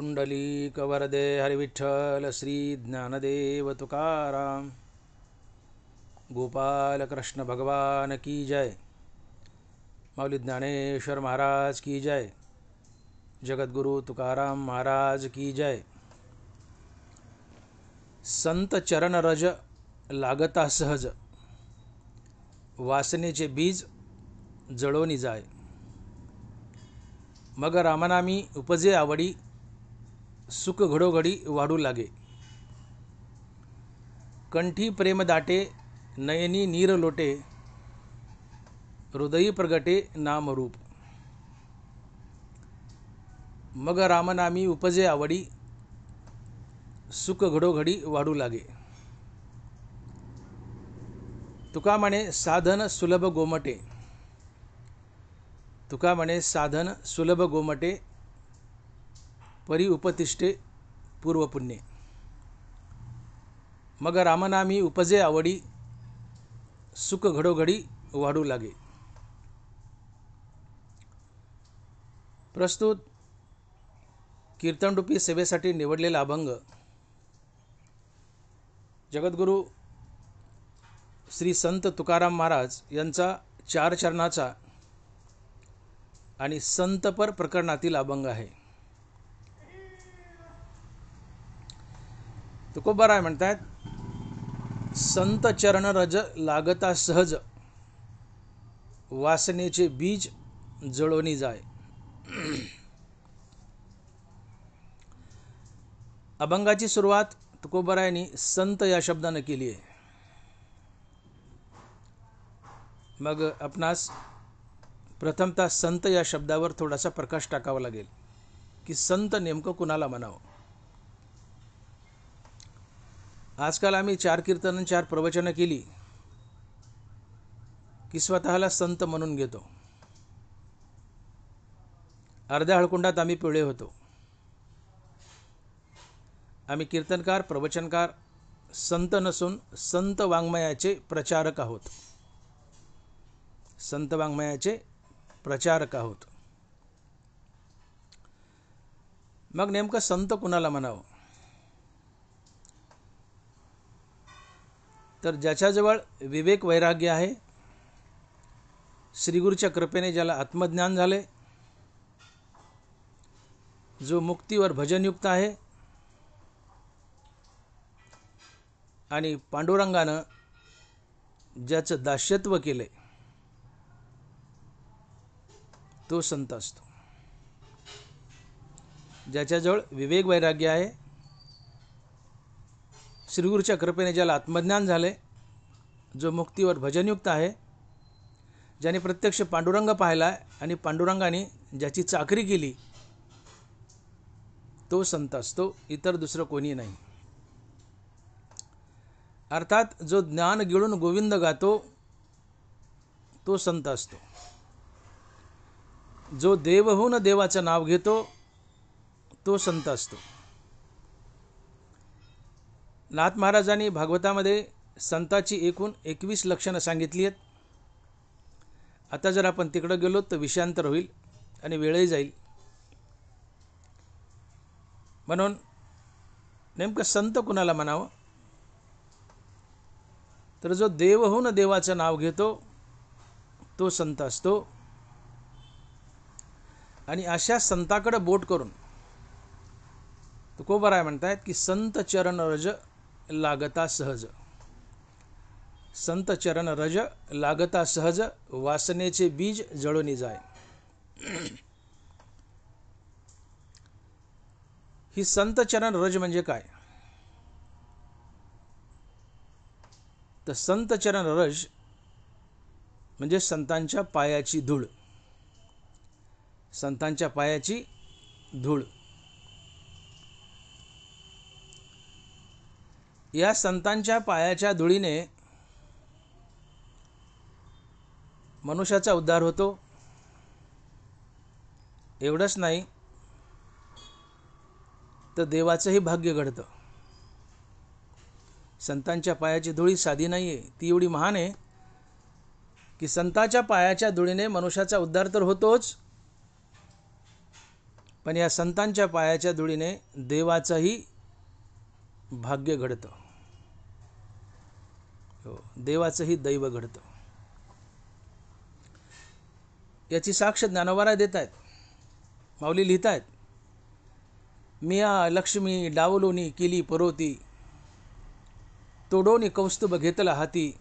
पुंडलीकवरदे हरिविठ्ठल श्री ज्ञानदेव तुकाराम गोपाल कृष्ण भगवान की जय। माऊली ज्ञानेश्वर महाराज की जय। जगद्गुरु तुकाराम महाराज की जय। संत चरण रज लागता सहज, वासनेचे बीज जळोनी जाय। मग रामनामी उपजे आवडी, सुख घडोघडी वाढू लागे। कंठी प्रेम दाटे, नयनी नीर लोटे, हृदयी प्रगटे नामरूप। मग रामनामी उपजे आवडी, सुख घडोघडी वाढू लागे। तुका म्हणे साधन सुलभ गोमटे, तुका म्हणे साधन सुलभ गोमटे, परी उपतिष्ठे पूर्वपुण्ये। मग रामनामी उपजे आवडी, सुख घडोघडी वाढू लागे। प्रस्तुत कीर्तनरूपी सेवेसाठी निवडलेला अभंग जगद्गुरु श्री संत तुकाराम महाराज यांचा 4 चरणाचा आणि संतपर प्रकरणातील अभंग आहे। तुकोबाराय म्हणतात, संत चरण रज लागता सहज, वासनेचे बीज जळोनी जाय। अभंगाची सुरुवात तुकोबारायांनी संत या शब्दाने केली आहे। मग आपणास प्रथमतः संत या शब्दावर थोडासा प्रकाश टाकावा लागेल की संत नेमकं कुणाला म्हणावं। आजकाल आम्ही 4 कीर्तन 4 प्रवचनं केली की स्वतःला संत म्हणून घेतो। अर्ध्या हळकुंडात आम्ही पिवळे होतो। आम्ही कीर्तनकार प्रवचनकार संत नसून संत वाङ्मयाचे प्रचारक आहोत। संत वाङ्मयाचे प्रचारक आहोत। मग नेमकं संत कुणाला म्हणावं? तर ज्याच्याजवळ विवेक वैराग्य आहे, श्रीगुरूच्या कृपेने ज्याला आत्मज्ञान झाले, जो मुक्तीवर भजनयुक्त आहे आणि पांडुरंगानं ज्याचं दास्यत्व केले, तो संत असतो। ज्याच्याजवळ विवेक वैराग्य आहे, श्रीगुरूच्या कृपेने ज्याला आत्मज्ञान झाले, जो मुक्तीवर भजनयुक्त आहे, ज्याने प्रत्यक्ष पांडुरंग पाहिला आणि पांडुरंगाने ज्याची चाकरी केली, तो संत असतो, इतर दुसरं कोणी नाही। अर्थात जो ज्ञान गिळून गोविंद गातो, तो संत असतो। जो देवहून देवाचं नाव घेतो, तो संत असतो। नाथ महाराजांनी भागवतामध्ये संताची एकूण 21 लक्षणं सांगितली आहेत। आता जर आपण तिकडे गेलो तर विषयांतर होईल आणि वेळही जाईल। म्हणून नेमकं संत कुणाला म्हणावं? तर जो देवहून देवाचं नाव घेतो, तो संत असतो। आणि अशा संताकडे बोट करून तुकोबाराय म्हणतात की संत चरण रज लागता सहज, संत चरण रज लागता सहज, वासनेचे बीज जळोनी जाय। ही संत चरण रज म्हणजे काय? तर संत चरण रज म्हणजे संतांच्या पायाची धूळ, संतांच्या पायाची धूळ। या संतांच्या पायाच्या धुळीने मनुष्याचा उद्धार होतो। एवढंच नाही तर देवाचंही भाग्य घडतं। संतांच्या पायाची धुळी साधी नाही आहे, ती एवढी महान आहे की संतांच्या पायाच्या धुळीने मनुष्याचा उद्धार तर होतोच, पण या संतांच्या पायाच्या धुळीने देवाचंही भाग्य घडतं. हो, देवाचंही दैव घडतं. याची साक्ष ज्ञानोबा देत आहेत. माऊली लिहित आहेत, मिया लक्ष्मी डावलोनी केली परोती, तोडोनी कौस्तुभ घेतला हाती,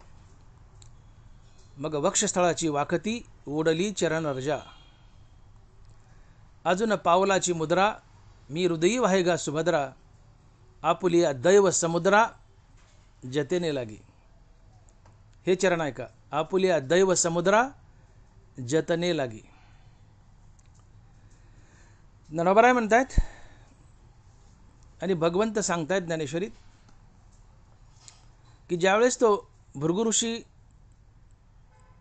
मग वक्षस्थळाची वाखती ओढली चरण रजा, अजून पावलाची मुद्रा मी हृदयी वाहेगा सुभद्रा, आपुलिया दैव समुद्रा जतेने लागी. हे चरण ऐका, आपुलिया दैव समुद्रा जतने लागी. ज्ञानोबा म्हणतायत आणि भगवंत सांगतायत ज्ञानेश्वरीत की ज्यावेळेस तो भृगु ऋषी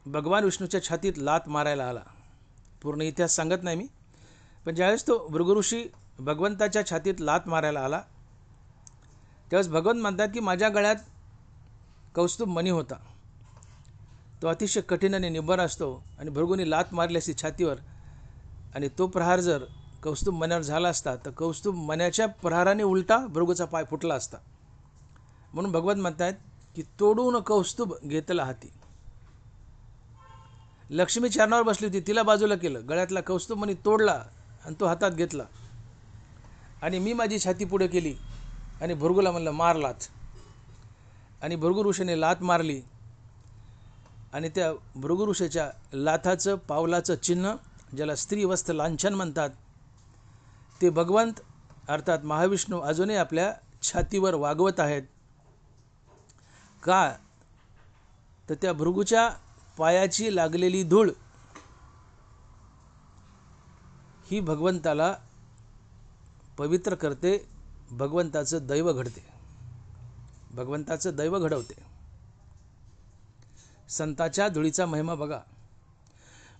भगवान विष्णूच्या छातीत लात मारायला आला, पूर्ण इतिहास सांगत नाही मी, पण ज्यावेळेस तो भृगु ऋषी भगवंताच्या छातीत लात मारायला आला त्यावेळेस भगवंत म्हणतात की माझ्या गळ्यात कौस्तुभ मणी होता. तो अतिशय कठीण आणि निब्बर असतो आणि भृगूने लात मारली असती छातीवर आणि तो प्रहार जर कौस्तुभ मण्यावर झाला असता तर कौस्तुभ मण्याच्या प्रहाराने उलटा भृगूचा पाय फुटला असता. म्हणून भगवंत म्हणतात की तोडून कौस्तुभ घेतला हाती. लक्ष्मी चरणावर बसली होती, तिला बाजूला केलं, गळ्यातला कौस्तुभ मणी तोडला आणि तो हातात घेतला आणि मी माझी छाती पुढे केली आणि भृगूला म्हणलं मारलाच. आणि भृगु ऋषीने लात मारली आणि त्या भृगु ऋषीच्या लाथाचं पावलाचं चिन्ह, ज्याला स्त्रीवस्त्र लांछन म्हणतात, ते भगवंत अर्थात महाविष्णू अजूनही आपल्या छातीवर वागवत आहेत. का तर त्या भृगूच्या पायाची लागलेली धूळ ही भगवंताला पवित्र करते, भगवंताचं दैव घडते, भगवंताचं दैव घडवते. संताच्या धुळीचा महिमा बघा.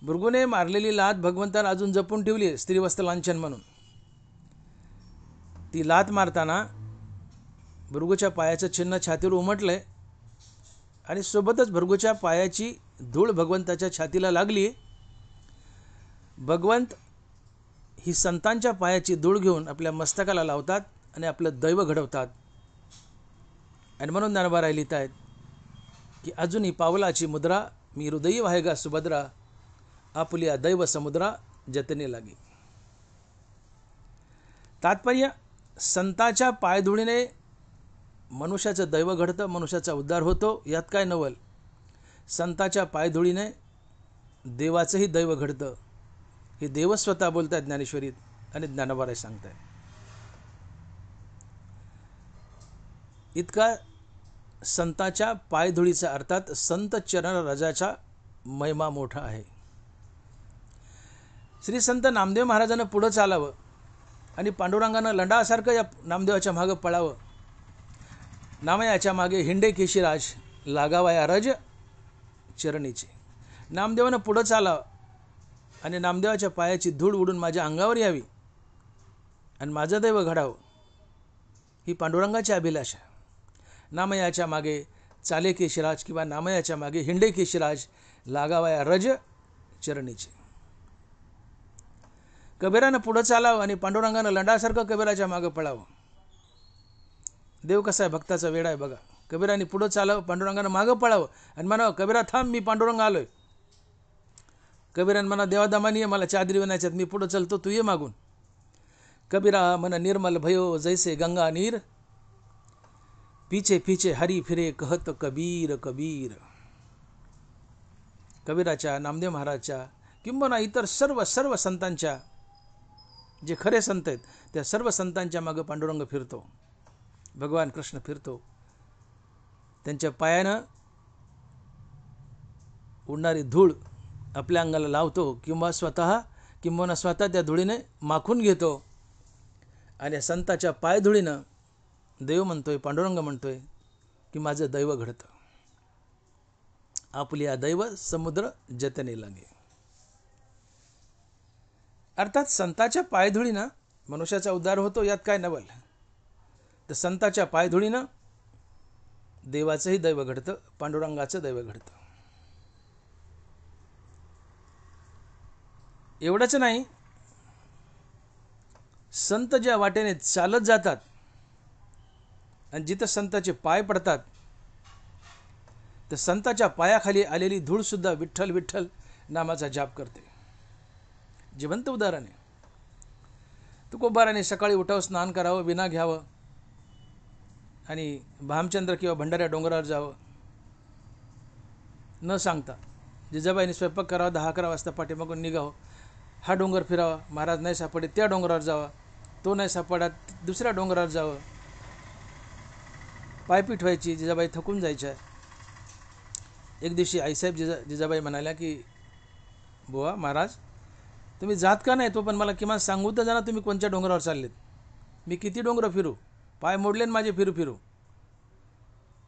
भृगूने मारलेली लात भगवंताला अजून जपून ठेवली आहे, स्त्रीवस्त्र लांछन म्हणून. ती लात मारताना भृगूच्या पायाचं चिन्ह छातीवर उमटलंय आणि सोबतच भृगूच्या पायाची धूळ भगवंताच्या छातीला लागली. भगवंत ही संतांच्या पायाची धूळ घेऊन आपल्या मस्तकाला लावतात आणि आपलं दैव घडवतात. आणि म्हणून ज्ञानोबा लिहित आहेत की अजूनही पावलाची मुद्रा मी हृदयी वाहेगा सुभद्रा, आपुलिया दैव समुद्रा जतने लागी. तात्पर्य, संताच्या पायधुळीने मनुष्याचं दैव घडतं, मनुष्याचा उद्धार होतो, यात काय नवल. संताच्या पायधुळीने देवाचंही दैव घडतं, हे देव स्वतः बोलतात ज्ञानेश्वरीत आणि ज्ञानोबा सांगताय. इतका संताच्या पायधुळीचा अर्थात संत चरण रजाचा महिमा मोठा आहे. श्री संत नामदेव महाराजांना पुढं चालावं आणि पांडुरंगानं लंडासारखं या नामदेवाच्या मागं पळावं. नामयाच्या मागे हिंडे केशीराज, लागावा या रज चरणीचे. नामदेवानं पुढं चालावं आणि नामदेवाच्या पायाची धूळ उडून माझ्या अंगावर यावी आणि माझं दैव घडावं, ही पांडुरंगाची अभिलाषा. नामयाच्या मागे चाले केशीराज किंवा नामयाच्या मागे हिंडे केशीराज, लागावा या रज चरणीचे. कबीरानं पुढं चालावं आणि पांडुरंगानं लंडासारखं कबीराच्या मागं पळावं. देव कसा आहे, भक्ताचा वेडा आहे बघा. कबीराने पुढं चालावं, पांडुरंगानं मागं पळावं आणि म्हणावं कबीरा थांब, मी पांडुरंग आलोय. कबीरान म्हणा देवादामानी मला चादरी विनायच्यात, मी पुढं चलतो, तू ये मागून. कबीरा मन निर्मल भयो जैसे गंगा नीर, पीछे पीछे हरी फिरे कहत कबीर कबीर. कबीराच्या, नामदेव महाराजच्या किंबहुना इतर सर्व संतांच्या, जे खरे संत आहेत त्या सर्व संतांच्या मागं पांडुरंग फिरतो, भगवान कृष्ण फिरतो. त्यांच्या पायानं उडणारी धूळ आपल्या अंगाला लावतो किंबहुना स्वतः त्या धुळीने माखून घेतो आणि संताच्या पायधुळीनं देव म्हणतोय, पांडुरंग म्हणतोय की माझं दैव घडतं. आपल्या दैव समुद्र जतने लागे. अर्थात संताच्या पायधुळीनं मनुष्याचा उद्धार होतो, यात काय नवल. तर संताच्या पायधुळीनं देवाचंही दैव घडतं, पांडुरंगाचं दैव घडतं. एवढंच नाही संत ज्या वाटेने चालत जातात आणि जिथं संताचे पाय पडतात तर संताच्या पायाखाली आलेली धूळ सुद्धा विठ्ठल विठ्ठल नामाचा जाप करते. जिवंत उदाहरण आहे. तुकोबाराने सकाळी उठावं, स्नान करावं, विना घ्यावं आणि भामचंद्र किंवा भंडाऱ्या डोंगरावर जावं न सांगता. जिजाबाईने स्वयंपाक करावा, 10-11 वाजता पाठीमागून निघावं, हा डोंगर फिरावा, महाराज नाही सापडे त्या डोंगरावर जावा, तो नाही सापडा दुसऱ्या डोंगरावर जावं. पायपीठ व्हायची, जिजाबाई थकून जायच्या. एक दिवशी आईसाहेब जिजाबाई म्हणाल्या की बुवा महाराज तुम्ही जात का नाही, तो पण मला किमान सांगू तर जाणार तुम्ही कोणत्या डोंगरावर चाललेत. मी किती डोंगर फिरू, पाय मोडलेन माझे फिरू फिरू.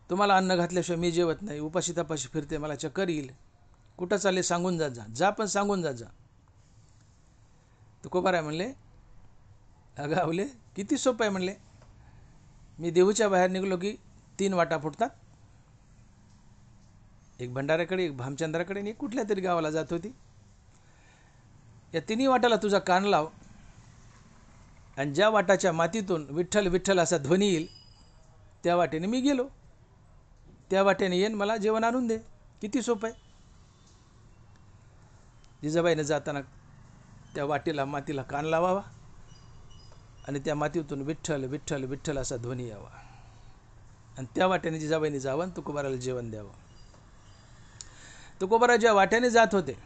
तुम्हाला अन्न घातल्याशिवाय मी जेवत नाही, उपाशी तपाशी फिरते, मला चक्कर येईल. कुठं चालले सांगून जात जा, जा पण सांगून जात जा. तुकोबाराय म्हणले अगं आवले किती सोपं आहे म्हणले. मी देहूच्या बाहेर निघलो की 3 वाटा फुटतात, एक भंडाऱ्याकडे, एक भामचंद्राकडे आणि एक कुठल्या तरी गावाला जात होती. या 3 वाटाला तुझा कान लाव आणि ज्या वाटाच्या मातीतून विठ्ठल विठ्ठल असा ध्वनी येईल त्या वाटेने मी गेलो, त्या वाटेने येईन, मला जेवण आणून दे. किती सोपं आहे. जिजाबाईने जाताना त्या वाटेला मातीला कान लावावा आणि त्या मातीतून विठ्ठल विठ्ठल विठ्ठल असा ध्वनी यावा आणि त्या वाटेने जिजाबाईने जावं आणि तुकोबाराला जेवण द्यावं. तुकोबारा ज्या वाटेने जात होते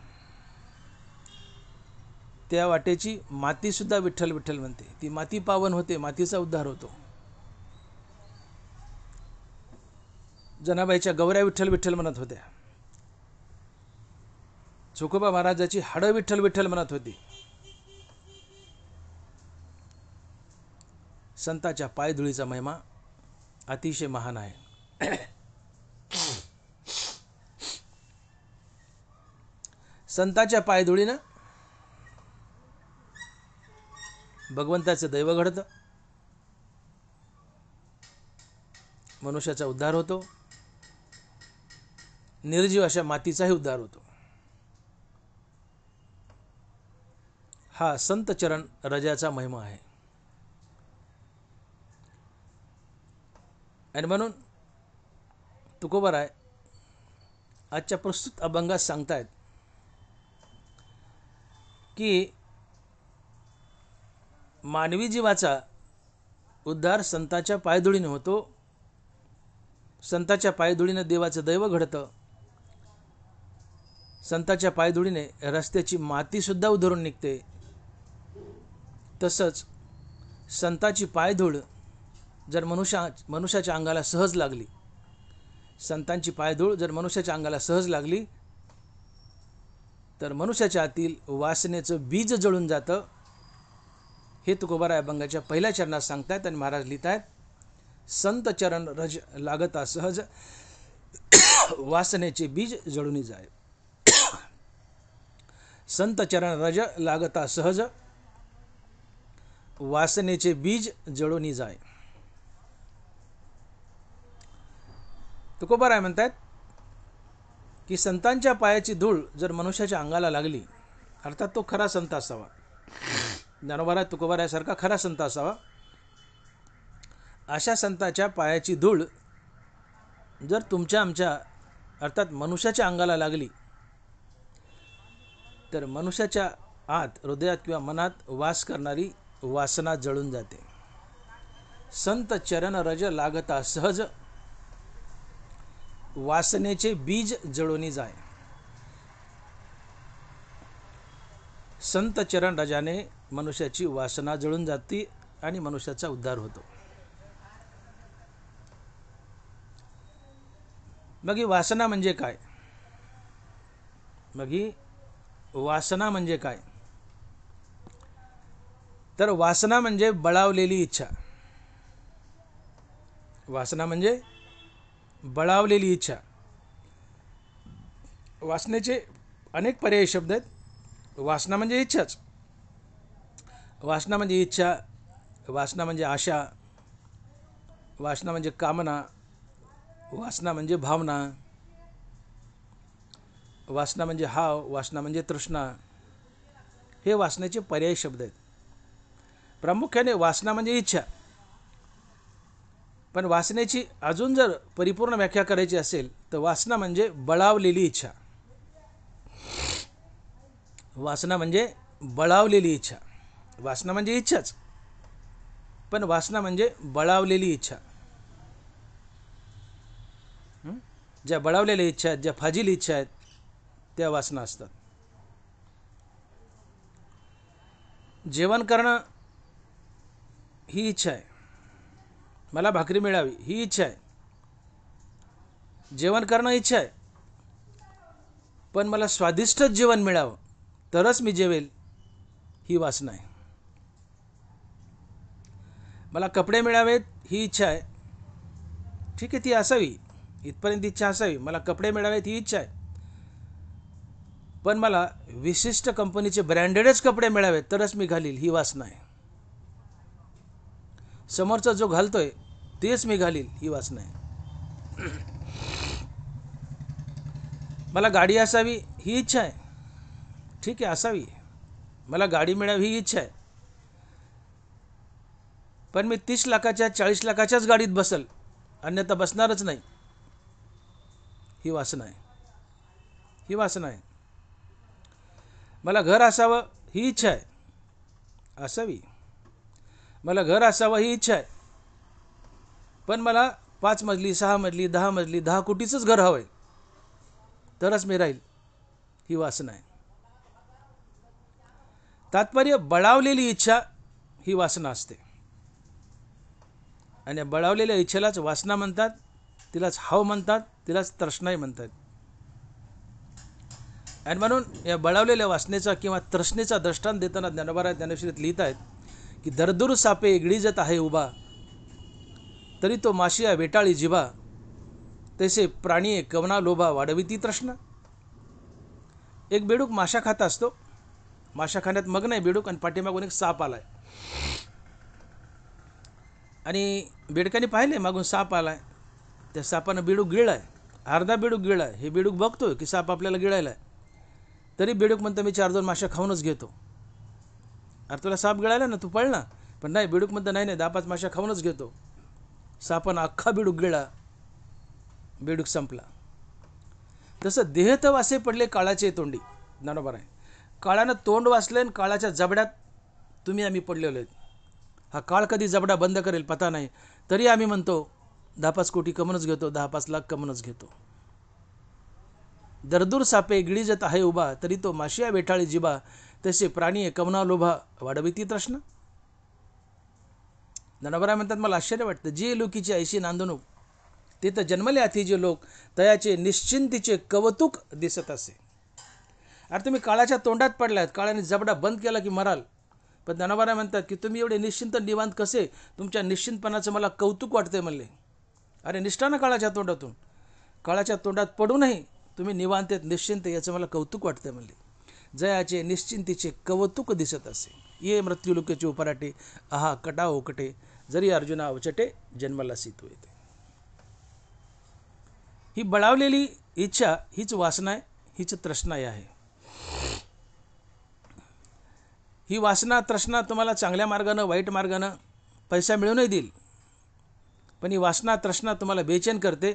त्या वाटेची माती सुद्धा विठ्ठल विठ्ठल म्हणते. ती माती पावन होते, मातीचा उद्धार होतो. जनाबाईच्या गौऱ्या विठ्ठल विठ्ठल म्हणत होत्या. चोखोबा महाराजाची हाडं विठ्ठल विठ्ठल म्हणत होती. संताच्या पायधुळीचा महिमा अतिशय महान आहे. संताच्या पायधुळीनं भगवंताचं दैव घडतं, मनुष्याचा उद्धार होतो, निर्जीव अशा मातीचाही उद्धार होतो. हा संत चरण रजाचा महिमा आहे. आणि म्हणून तुकोबाराय आजच्या प्रस्तुत अभंगात सांगतायत की मानवी जीवाचा उद्धार संताच्या पायधुळीने होतो. संताच्या पायधुळीने देवाचं दैव घडतं. संताच्या पायधुळीने रस्त्याची माती सुद्धा उधळून निघते. तसंच संताची पायधूळ जर मनुष्याच्या अंगाला सहज लागली, संतांची पायधूळ जर मनुष्याच्या अंगाला सहज लागली तर मनुष्याच्या आतील वासनेचं बीज जळून जातं. हे तुकोबाराय अभंगाच्या पहिल्या चरणात सांगतायत आणि महाराज लिहितायत, संत चरण रज लागता सहज वासनेचे बीज जळून जाय. संत चरण रज लागता सहज वासनेचे बीज जळून जाय. तुकोबाराय म्हणतात की संतांच्या पायाची धूळ जर मनुष्याच्या अंगाला लागली, अर्थात तो खरा संत असावा, ज्ञानोबाराय तुकोबारायासारखा खरा संत असावा, अशा संताच्या पायाची धूळ जर तुमच्या आमच्या अर्थात मनुष्याच्या अंगाला लागली तर मनुष्याच्या आत हृदयात किंवा मनात वास करणारी वासना जळून जाते. संत चरण रज लागता सहज वासनेचे बीज जळून जाय. संत चरण रजाने मनुष्याची वासना जळून जाते आणि मनुष्याचा उद्धार होतो. मग ही वासना म्हणजे काय? मग ही वासना म्हणजे काय? तर वासना म्हणजे बळावलेली इच्छा. वासना म्हणजे बळावलेली इच्छा. वासनेचे अनेक पर्यायी शब्द आहेत. वासना म्हणजे इच्छाच. वासना म्हणजे इच्छा, वासना म्हणजे आशा, वासना म्हणजे कामना, वासना म्हणजे भावना, वासना म्हणजे हाव, वासना म्हणजे तृष्णा. हे वासनेचे पर्यायी शब्द आहेत. प्रामुख्याने वासना म्हणजे इच्छा. पण वासनेची अजून जर परिपूर्ण व्याख्या करायची असेल तर वासना म्हणजे बळावलेली इच्छा. वासना म्हणजे बळावलेली इच्छा. वासना म्हणजे इच्छाच, पण वासना म्हणजे बळावलेली इच्छा. ज्या बळावलेल्या इच्छा आहेत, ज्या फाजील इच्छा आहेत, त्या वासना असतात. जेवण करणं ही इच्छा आहे. मला भाकरी मिळावी ही इच्छा आहे. जेवण करणं इच्छा आहे, पण मला स्वादिष्ट जेवण मिळावं तरच मी जेवेल ही वासना आहे. मला कपडे मिळावेत ही इच्छा आहे. ठीक आहे, ती असावी, इथपर्यंत इच्छा असावी. मला कपडे मिळावेत ही इच्छा आहे, पण मला विशिष्ट कंपनीचे ब्रँडेडच कपडे मिळावेत तरच मी घालील ही वासना आहे. समोरचा जो घालतोय तेच मी घालील ही वासना आहे. मला गाडी असावी ही इच्छा आहे. ठीक आहे, असावी. मला गाडी मिळावी ही इच्छा आहे, पण मी 30 लाखाच्या 40 लाखाच्याच गाडीत बसल, अन्यथा बसणारच नाही ही वासना आहे. ही वासना आहे. मला घर असावं ही इच्छा आहे. असावी. मला घर असावं ही इच्छा आहे, पण मला 5 मजली 6 मजली 10 मजली 10 कोटीचंच घर हवंय तरच मी राहील ही वासना आहे. तात्पर्य बळावलेली इच्छा ही वासना असते. आणि बळावलेल्या इच्छेलाच वासना म्हणतात, तिलाच हाव म्हणतात, तिलाच तृष्णाही म्हणतात. आणि म्हणून या बळावलेल्या वासनेचा किंवा तृष्णेचा दृष्टांत देताना ज्ञानोबा ज्ञानेश्वरीत लिहित आहेत की दरदूर सापे गिळीजत आहे उभा, तरी तो माशिया वेटाळी जिभा, तसे प्राणी कवना लोभा वाढविती तृष्णा. एक बेडूक माशा खात असतो. माशा खाण्यात मग्न आहे बेडूक, आणि पाठीमागून एक साप आलाय. आणि बेडकाने पाहिले मागून साप आलाय. त्या सापानं बेडूक गिळलाय, अर्धा बेडूक गिळलाय. हे बेडूक बघतोय की साप आपल्याला गिळायलाय, तरी बेडूक म्हणतो मी 4-2 माशा खाऊनच घेतो. अरे तुला साप गिळायला ना, तू पळ ना. पण नाही, बेडूक म्हणतं नाही नाही, 10-5 माशा खाऊनच घेतो. सापानं अख्खा बेडूक गिळला, बेडूक संपला. तसं देहत वासे पडले काळाचे तोंडी. ज्ञानोबा आहे, काळानं तोंड वाचलं आणि काळाच्या जबड्यात तुम्ही आम्ही पडलेलो आहेत. हा काळ कधी जबडा बंद करेल पता नाही, तरी आम्ही म्हणतो 10-5 कोटी कमवूनच घेतो, 10-5 लाख कमवूनच घेतो. दरदूर सापे गिळीजत आहे उभा, तरी तो माशिया वेठाळी जिबा, तसे प्राणी कवना लोभा वाढविती तृष्णा. ज्ञानोबा म्हणतात मला आश्चर्य वाटतं, जे लोकीची ऐशी नांदणूक ते तर जन्मले आधी जे लोक, तयाचे निश्चिंतीचे कौतुक दिसत असे. अरे तुम्ही काळाच्या तोंडात पडलात, काळाने जबडा बंद केला की मराल. पण ज्ञानोबा म्हणतात की तुम्ही एवढे निश्चिंत निवांत कसे, तुमच्या निश्चिंतपणाचं मला कौतुक वाटतंय म्हणले. अरे निष्ठा ना काळाच्या तोंडातून, काळाच्या तोंडात पडूनही तुम्ही निवांत निश्चिंत, याचं मला कौतुक वाटतंय म्हणले. जयाचे निश्चिंतीचे कौतुक दिसत असे, ये मृत्यूलोकेचे उपराटे आहा कटा ओकटे, जरी अर्जुना अवचटे जन्माला सीतो येते. ही बळावलेली इच्छा हीच वासना आहे, हीच तृष्णा आहे. ही वासना तृष्णा तुम्हाला चांगल्या मार्गानं वाईट मार्गानं पैसा मिळूनही देईल, पण ही वासना तृष्णा तुम्हाला बेचैन करते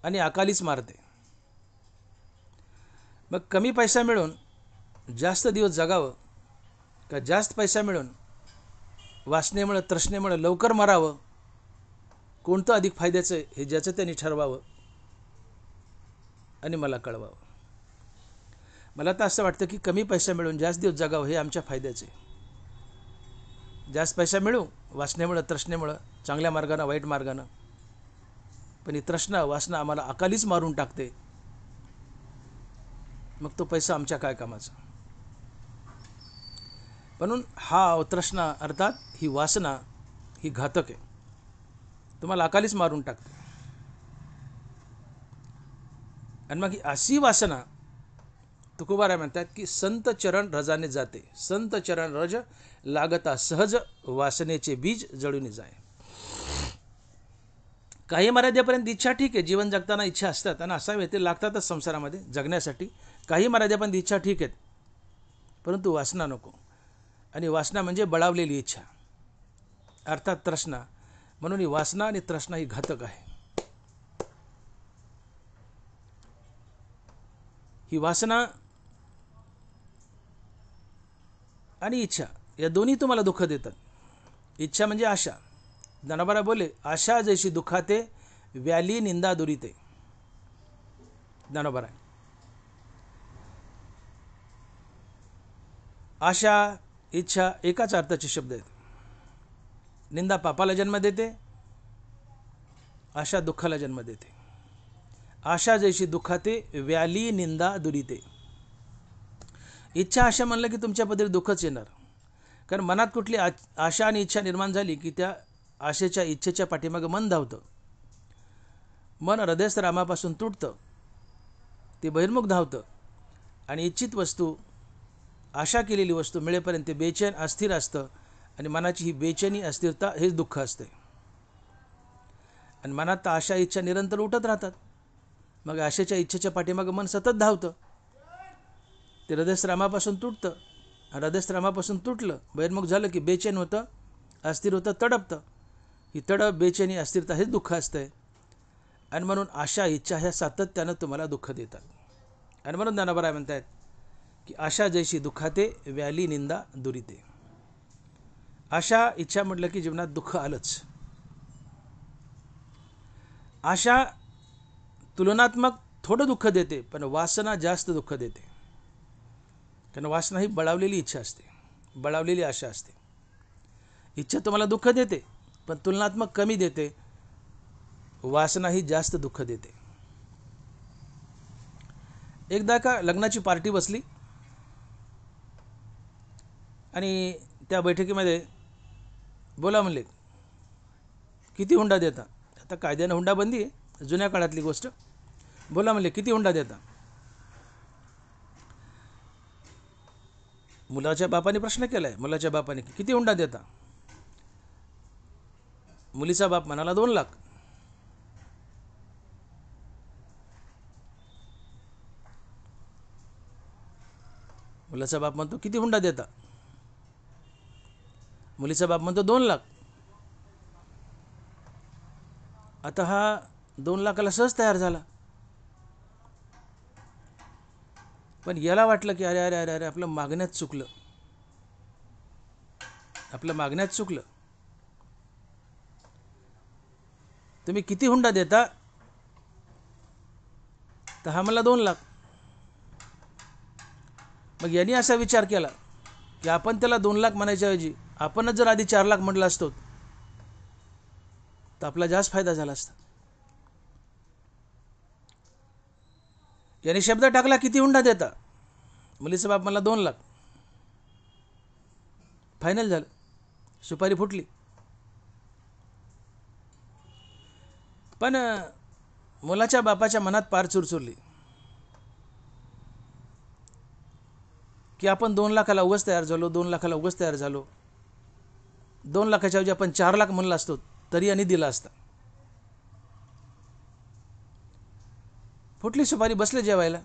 आणि अकालीच मारते. मग कमी पैसा मिळून जास्त दिवस जगावं का जास्त पैसा मिळून वासनेमुळे तृष्णेमुळे लवकर मरावं, कोणतं अधिक फायद्याचं आहे हे ज्याचं त्यांनी ठरवावं आणि मला कळवावं. मला तर असं वाटतं की कमी पैसा मिळून जास्त दिवस जगावं हे आमच्या फायद्याचे. जास्त पैसा मिळू वासनेमुळं तृष्णेमुळं, चांगल्या मार्गानं वाईट मार्गानं, पण ही तृष्णा वासना आम्हाला अकालीच मारून टाकते. मग तो पैसा आमच्या काय कामाचा. म्हणून हा तृष्णा अर्थात ही वासना ही घातक आहे, तुम्हाला अकालीच मारून टाकते. आणि मग ही अशी वासना तुकोबाराय म्हणतात की संत चरण रजाने जाते, संत चरण रज लागता सहज, वासनेचे बीज जळून जाय. काही मर्यादेपर्यंत इच्छा ठीक आहे, जीवन जगताना इच्छा असतात आणि असावे ते लागतातच संसारामध्ये जगण्यासाठी. काही मर्यादेपर्यंत इच्छा ठीक आहेत, परंतु वासना नको. आणि वासना म्हणजे बळावलेली इच्छा, अर्थात तृष्णा. म्हणून ही वासना आणि तृष्णा ही घातक आहे. ही वासना आणि इच्छा या दोन्ही तुम्हाला दुःख देतात. इच्छा म्हणजे आशा. ज्ञानोबा बोले, आशा जैशी दुखाते, व्याली निंदा दुरीते. ज्ञानोबा. आशा इच्छा एकाच अर्थाचे शब्द आहेत. निंदा पापाला जन्म देते, आशा दुःखाला जन्म देते. आशा जैशी दुखाते, व्याली निंदा दुरीते. इच्छा आशा म्हणलं की तुमच्याबद्दल दुःखच येणार. कारण मनात कुठली आशा आणि इच्छा निर्माण झाली की त्या आशेच्या इच्छेच्या पाठीमागं मन धावतं. मन हृदयस्थ रामापासून तुटतं, ते बहिर्मुख धावतं आणि इच्छित वस्तू, आशा केलेली वस्तू मिळेपर्यंत ते बेचैन अस्थिर असतं. आणि मनाची ही बेचैनी अस्थिरता हेच दुःख असते. आणि मनात आशा इच्छा निरंतर उठत राहतात. मग आशेच्या इच्छेच्या पाठीमागं मन सतत धावतं, ते हृदयस्थ रामापासून तुटतं. हृदयस्थ रामापासून तुटलं, बहिर्मुख झालं की बेचैन होतं, अस्थिर होतं, तडपतं. ही तडप, बेचैनी, अस्थिरता हेच दुःख असतंय. आणि म्हणून आशा इच्छा ह्या सातत्यानं तुम्हाला दुःख देतात. आणि म्हणून ज्ञानोबा म्हणतायत की आशा जैशी दुखाते, व्याली निंदा दुरीते. आशा इच्छा म्हटलं की जीवनात दुःख आलंच. आशा तुलनात्मक थोडं दुःख देते, पण वासना जास्त दुःख देते. कारण वासना ही बळावलेली इच्छा असते, बळावलेली आशा असते. इच्छा तुम्हाला दुःख देते, पण तुलनात्मक कमी देते. वासना ही जास्त दुःख देते. एकदा का लग्नाची पार्टी बसली आणि त्या बैठकीमध्ये बोला म्हणले, किती हुंडा देता? आता कायद्यानं हुंडा बंदी आहे, जुन्या काळातली गोष्ट. बोला म्हणले, किती हुंडा देता? मुलाच्या बापाने प्रश्न केलाय. मुलाच्या बापाने, किती हुंडा देता? मुलीचा बाप म्हणाला, 2 लाख. मुलाचा बाप म्हणतो, किती हुंडा देता? मुलीचा बाप म्हणतो, 2 लाख. आता हा 2 लाखाला सहज तयार झाला. पण याला वाटलं की अरे अरे अरे अरे आपलं मागण्यात चुकलं, आपलं मागण्यात चुकलं. तुम्ही किती हुंडा देता? तर हा मला 2 लाख. मग यांनी असा विचार केला की आपण त्याला 2 लाख म्हणायच्या ऐवजी आपणच जर आधी 4 लाख म्हटलं असतो तर आपला जास्त फायदा झाला असता. याने शब्द टाकला, किती हुंडा देता? मुलीचा बाप मला 2 लाख. फायनल झालं, सुपारी फुटली. पण मुलाच्या बापाच्या मनात पार चुरचुरली की आपण 2 लाखाला उगाच तयार झालो, 2 लाखाला उगाच तयार झालो. 2 लाखाच्या ऐवजी आपण 4 लाख म्हणलं असतो तरी यांनी दिला असता. फुटली सुपारी, बसले जेवायला.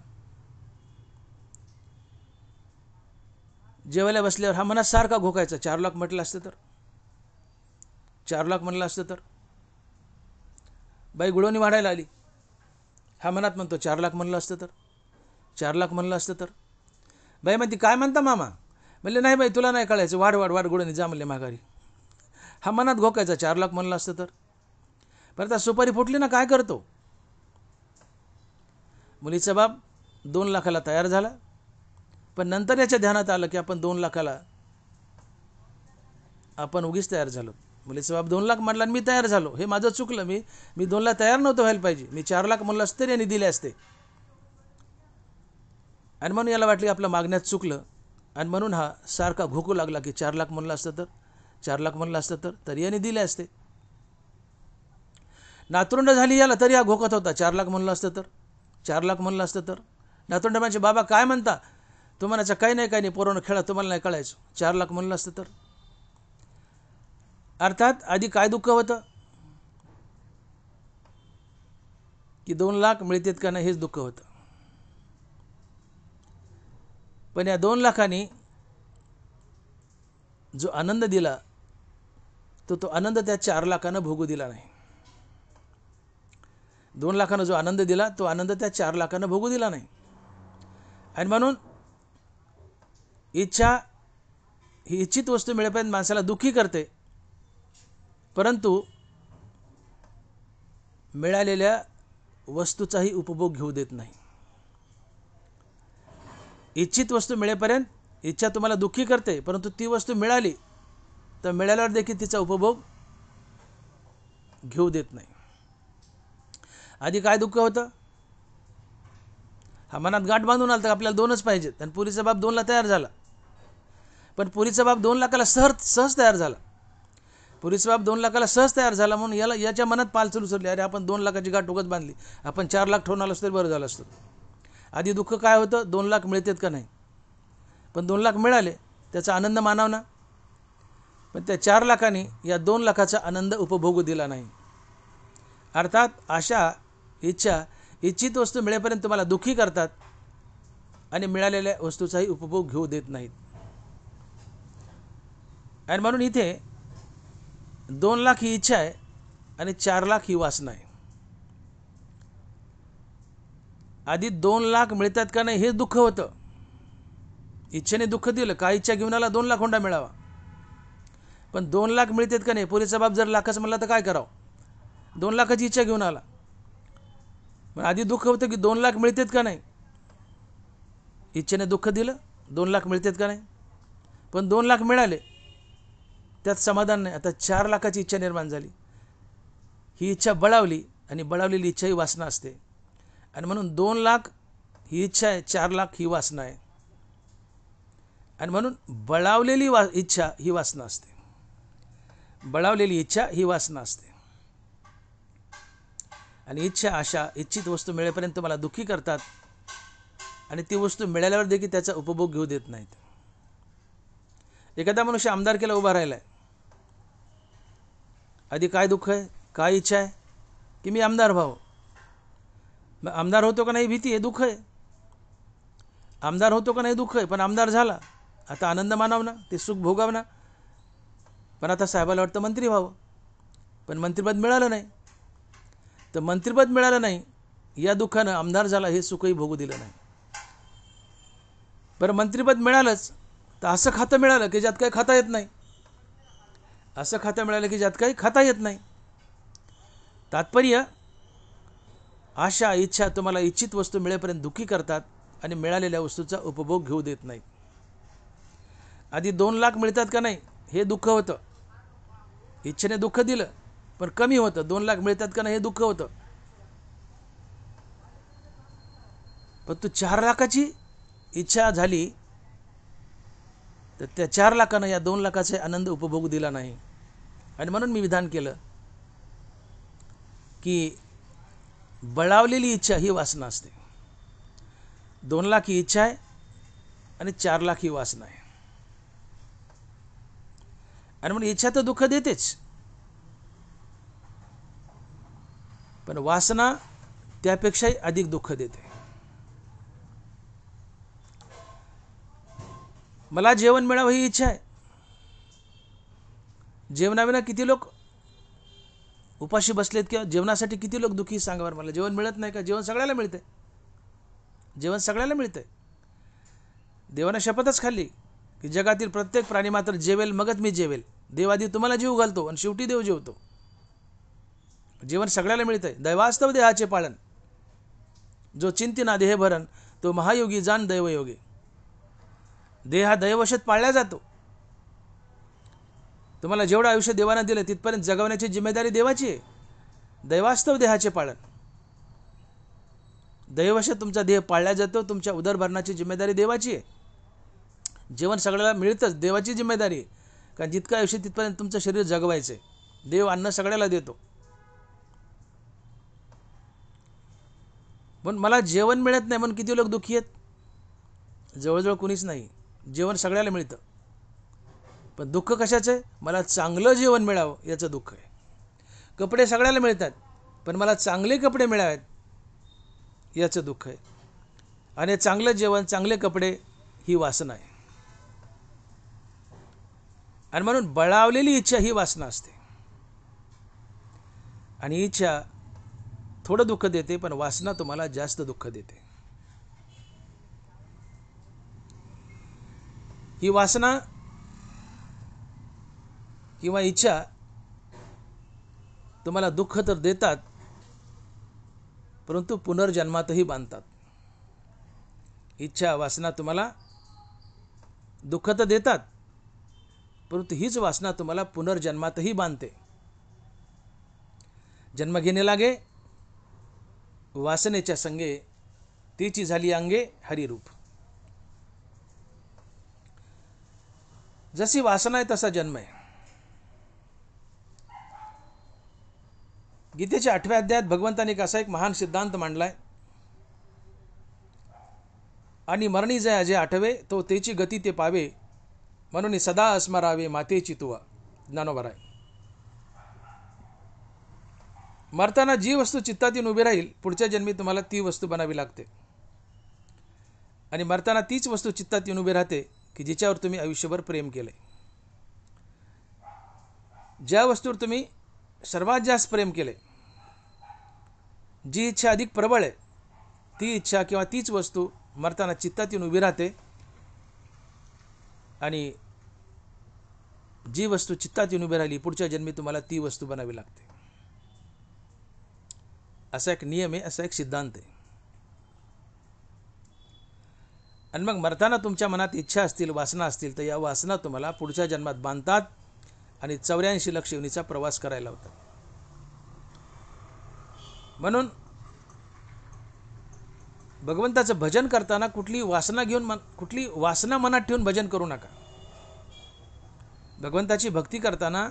जेवायला बसल्यावर हा मनात सारखा घोकायचा, 4 लाख म्हटलं असतं तर, 4 लाख म्हणलं असतं तर. बाई गुळवणी वाढायला आली. हा मनात म्हणतो, 4 लाख म्हणलं असतं तर, 4 लाख म्हणलं असतं तर. बाई म्हणते, काय म्हणता मामा? म्हणले, नाही बाई तुला नाही कळायचं, वाढ वाढ वाढ गुळवणी, जा म्हणले माघारी. हा मनात घोकायचा, 4 लाख म्हणलं असतं तर. परत आता सुपारी फुटली ना, काय करतो? मुलीचा बाप 2 लाखाला तयार झाला. पण नंतर याच्या ध्यानात आलं की आपण 2 लाखाला आपण उगीच तयार झालो. मुलीचा बाप 2 लाख म्हटला आणि मी तयार झालो, हे माझं चुकलं. मी 2 लाख तयार नव्हतं व्हायला पाहिजे. मी 4 लाख म्हणलं असतं तरी यांनी दिले असते. आणि म्हणून याला वाटलं आपलं मागण्यात चुकलं. आणि म्हणून हा सारखा घोकू लागला की 4 लाख म्हणलं असतं तर, 4 लाख म्हणलं असतं तर, तरी यांनी दिले असते. नातरुंड झाली याला तरी हा घोकत होता, 4 लाख म्हणलं असतं तर, 4 लाख म्हणलं असतं तर. नातरुंड म्हणजे, बाबा काय म्हणता? तू म्हणायचं, काही नाही पोरानं खेळा, तुम्हाला नाही कळायचं, 4 लाख म्हणलं असतं तर. अर्थात आधी काय दुःख होतं की 2 लाख मिळतात का नाही हेच दुःख होतं. पण या 2 लाखांनी जो आनंद दिला तो आनंद त्या 4 लाखानं भोगू दिला नाही. 2 लाखानं जो आनंद दिला तो आनंद त्या 4 लाखानं भोगू दिला नाही. आणि म्हणून इच्छा ही इच्छित वस्तू मिळेपर्यंत माणसाला दुःखी करते, परंतु मिळालेल्या वस्तूचाही उपभोग घेऊ देत नाही. इच्छित वस्तू मिळेपर्यंत इच्छा तुम्हाला दुःखी करते, परंतु ती वस्तू मिळाली तर मिळाल्यावर देखील तिचा उपभोग घेऊ देत नाही. आधी काय दुःख होतं? हा मनात गाठ बांधून आला तर आपल्याला 2च पाहिजेत, आणि पुरीचा बाप 2 ला तयार झाला. पण पुरीचा बाप 2 लाखाला सहज तयार झाला. पुरीचा बाप 2 लाखाला सहज तयार झाला म्हणून याच्या मनात पालचल उचलली, अरे आपण 2 लाखाची गाठ उगाच बांधली, आपण 4 लाख ठेवून आलो तरी बरं झालं असतं. आधी दुःख काय होतं? 2 लाख मिळतात का नाही. पण 2 लाख मिळाले त्याचा आनंद मानाव ना. पण त्या 4 लाखांनी या 2 लाखाचा आनंद उपभोगू दिला नाही. अर्थात अशा इच्छा इच्छित वस्तू मिळेपर्यंत तुम्हाला दुःखी करतात आणि मिळालेल्या वस्तूचाही उपभोग घेऊ देत नाहीत. आणि म्हणून इथे 2 लाख ही इच्छा आहे आणि 4 लाख ही वासना आहे. आधी 2 लाख मिळतात का नाही हे दुःख होतं. इच्छेने दुःख दिलं, काय इच्छा घेऊन आला 2 लाख हुंडा मिळावा. पण 2 लाख मिळतात का नाही? पुरीचा बाप जर लाखच म्हणला तर काय करावं? 2 लाखाची इच्छा घेऊन आला. पण आधी दुःख होतं की 2 लाख मिळतात का नाही. इच्छेने दुःख दिलं, 2 लाख मिळतात का नाही. पण 2 लाख मिळाले त्यात समाधान नाही. आता 4 लाखाची इच्छा निर्माण झाली. ही इच्छा बळावली आणि बळावलेली इच्छा ही वासना असते. आणि म्हणून 2 लाख ही इच्छा आहे, 4 लाख ही वासना आहे. आणि म्हणून बळावलेली इच्छा ही वासना असते. बळावलेली इच्छा ही वासना असते. आणि इच्छा आशा इच्छित वस्तू मिळेपर्यंत तुम्हाला दुःखी करतात आणि ती वस्तू मिळाल्यावर देखील त्याचा उपभोग घेऊ देत नाहीत. एखादा मनुष्य आमदारकीला उभा राहिलाय, आधी काय दुःख आहे, काय इच्छा आहे की मी आमदार व्हावं. मग आमदार होतो का नाही भीती आहे, दुःख आहे. आमदार होतो का नाही दुःख आहे. पण आमदार झाला, आता आनंद मानाव ना, ते सुख भोगाव ना. पण आता साहेबाला वाटतं मंत्री व्हावं, पण मंत्रिपद मिळालं नाही. तर मंत्रिपद मिळालं नाही या दुःखानं आमदार झाला हे सुखही भोगू दिलं नाही. बरं मंत्रिपद मिळालंच तर असं खातं मिळालं की ज्यात काही खाता येत नाही. असं खातं मिळालं की ज्यात काही खाता येत नाही. तात्पर्य आशा इच्छा तुम्हाला इच्छित वस्तू मिळेपर्यंत दुःखी करतात आणि मिळालेल्या वस्तूचा उपभोग घेऊ देत नाहीत. आधी 2 लाख मिळतात का नाही हे दुःख होतं. इच्छेने दुःख दिलं पण कमी होतं. 2 लाख मिळतात का नाही हे दुःख होतं. पण तू 4 लाखाची इच्छा झाली तर त्या 4 लाखानं या 2 लाखाचे आनंद उपभोग दिला नाही. आणि म्हणून मी विधान केलं की बळावलेली इच्छा ही वासना असते. 2 लाख ही इच्छा आहे आणि 4 लाख ही वासना आहे. आणि म्हणून इच्छा तर दुःख देतेच, पण वासना त्यापेक्षाही अधिक दुःख देते. मला जेवण मिळावं ही इच्छा आहे. जेवणाविना किती लोक उपाशी बसलेत किंवा जेवणासाठी किती लोक दुःखी सांगा बरं मला. जेवण मिळत नाही का? जेवण सगळ्याला मिळतंय. जेवण सगळ्याला मिळतंय. देवाने शपथच खाल्ली की जगातील प्रत्येक प्राणी मात्र जेवेल मगच मी जेवेल. देव आधी तुम्हाला जीव घालतो आणि शेवटी देव जेवतो. जेवण सगळ्याला मिळतंय. दैवास्तव देहाचे पाळन, जो चिंतिना देह भरण, तो महायोगी जाण दैवयोगी. देह हा दैववशात पाळला जातो. तुम्हाला जेवढं आयुष्य देवानं दिलं तिथपर्यंत जगवण्याची जिम्मेदारी देवाची आहे. दैवास्तव देहाचे पाळन, दैववशात तुमचा देह पाळला जातो. तुमच्या उदरभरणाची जिम्मेदारी देवाची आहे. जेवण सगळ्याला मिळतंच, देवाची जिम्मेदारी आहे. कारण जितकं आयुष्य तिथपर्यंत तुमचं शरीर जगवायचं आहे. देव अन्न सगळ्याला देतो. पण मला जेवण मिळत नाही म्हणून किती लोक दुःखी आहेत? जवळजवळ कुणीच नाही. जेवण सगळ्याला मिळतं, पण दुःख कशाचं आहे? मला चांगलं जेवण मिळावं याचं दुःख आहे. कपडे सगळ्याला मिळतात, पण मला चांगले कपडे मिळावेत याचं दुःख आहे. आणि चांगलं जेवण चांगले कपडे ही वासना आहे. आणि म्हणून बळावलेली इच्छा ही वासना असते. आणि इच्छा थोडं दुःख देते, पण वासना तुम्हाला जास्त दुःख देते. ही वासना किंवा इच्छा तुम्हाला दुःख तर देतात, परंतु पुनर्जन्मातही बांधतात. इच्छा वासना तुम्हाला दुःख तर देतात, परंतु हीच वासना तुम्हाला पुनर्जन्मातही बांधते. जन्म घेणे लागे वासनेच्या संगे, तिची झाली अंगे हरिरूप. जशी वासना आहे तसा जन्म आहे. गीतेच्या 8व्या अध्यायात भगवंताने असा एक महान सिद्धांत मांडलाय. आणि मरणी जे अजे आठवे, तो तेची गती ते पावे, म्हणून सदा स्मरावे मातेची तुवा. ज्ञानोबा आहे. मरताना जी वस्तू चित्तात येऊन उभी राहील, पुढच्या जन्मी तुम्हाला ती वस्तू बनावी लागते. आणि मरताना तीच वस्तू चित्तात येऊन उभी राहते की जिच्यावर तुम्ही आयुष्यभर प्रेम केले. ज्या वस्तूवर तुम्ही सर्वात जास्त प्रेम केले, जी इच्छा अधिक प्रबळ आहे, ती इच्छा किंवा तीच वस्तू मरताना चित्तात येऊन उभी राहते. आणि जी वस्तू चित्तात येऊन उभी राहिली, पुढच्या जन्मी तुम्हाला ती वस्तू बनावी लागते. असा एक नियम आहे, असा एक सिद्धांत आहे. आणि मग मरताना तुमच्या मनात इच्छा असतील, वासना असतील, तर या वासना तुम्हाला पुढच्या जन्मात बांधतात आणि 84 लाख योनीचा प्रवास करायला होता. म्हणून भगवंताचं भजन करताना कुठली वासना मनात ठेवून भजन करू नका. भगवंताची भक्ती करताना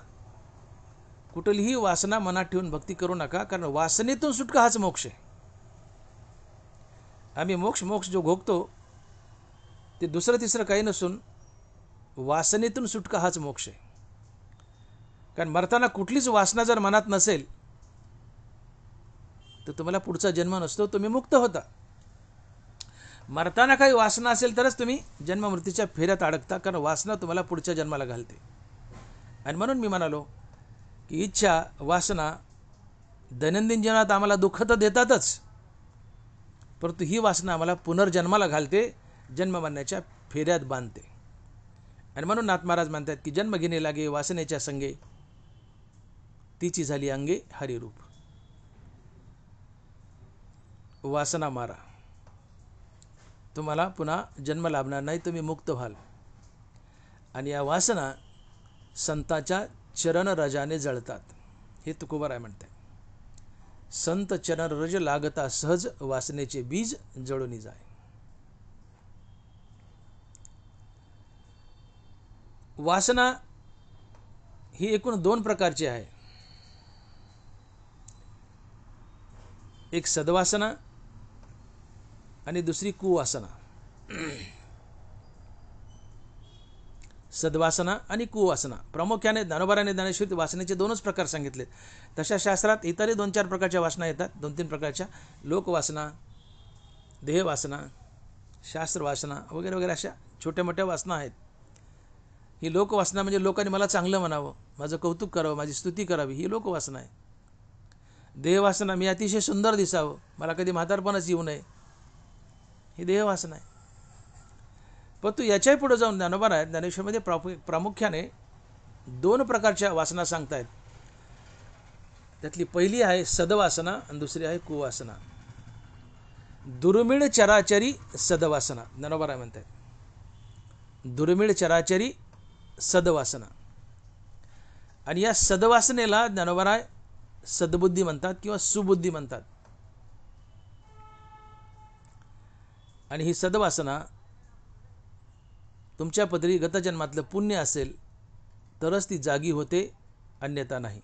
कुठलीही वासना मनात ठेवून भक्ती करू नका, कारण वासनेतून सुटका हाच मोक्ष आहे. आम्ही मोक्ष जो भोगतो ते दुसरं तिसरं काही नसून वासनेतून सुटका हाच मोक्ष आहे. कारण मरताना कुठलीच वासना जर मनात नसेल तर तुम्हाला पुढचा जन्म नसतो, तुम्ही मुक्त होता. मरताना काही वासना असेल तरच तुम्ही जन्म मृत्यूच्या फेऱ्यात अडकता, कारण वासना तुम्हाला पुढच्या जन्माला घालते. आणि म्हणून मी म्हणालो की इच्छा वासना दैनंदिन जीवनात आम्हाला दुःख तर देतातच, परंतु ही वासना आम्हाला पुनर्जन्माला घालते, जन्म मरण्याच्या फेऱ्यात बांधते. आणि म्हणून नाथ महाराज म्हणतात की जन्म घेणे लागे वासनेच्या संगे, तिची झाली अंगे हरिरूप. वासना मारा, तुम्हाला पुन्हा जन्म लाभणार नाही, तुम्ही मुक्त व्हाल. आणि या वासना संतांच्या चरण रजाने जळतात, हे तुकोबाराय म्हणते. संत चरण रज लागता सहज, वासनेचे बीज जळून जाय. वासना ही एकूण 2 प्रकारची आहे. एक सद्वासना आणि दुसरी कुवासना. सद्वासना आणि कुवासना. प्रामुख्याने ज्ञानोबाराने ज्ञानेश्वरीत वासनेचे 2च प्रकार सांगितले. तशा शास्त्रात इतरही 2-4 प्रकारच्या वासना येतात, 2-3 प्रकारच्या. लोकवासना, देहवासना, शास्त्रवासना वगैरे वगैरे अशा छोट्या मोठ्या वासना आहेत. ही लोकवासना म्हणजे लोकांनी मला चांगलं म्हणावं, माझं कौतुक करावं, माझी स्तुती करावी, ही लोकवासना आहे. देहवासना, मी अतिशय सुंदर दिसावं, मला कधी म्हातारपणच येऊ नये, ही देहवासना आहे. परंतु याच्याही पुढे जाऊन ज्ञानोबा ज्ञानेश्वरीमध्ये प्रामुख्याने 2 प्रकारच्या वासना सांगतायत. त्यातली पहिली आहे सद्वासना आणि दुसरी आहे कुवासना. दुर्मिळ चराचरी सद्वासना, ज्ञानोबा म्हणतात. दुर्मिळ चराचरी सद्वासना. आणि या सद्वासनेला ज्ञानोबा सद्बुद्धी म्हणतात किंवा सुबुद्धी म्हणतात. आणि ही सद्वासना तुमच्या पदरी गतजन्मातलं पुण्य असेल तरच ती जागी होते, अन्यथा नाही.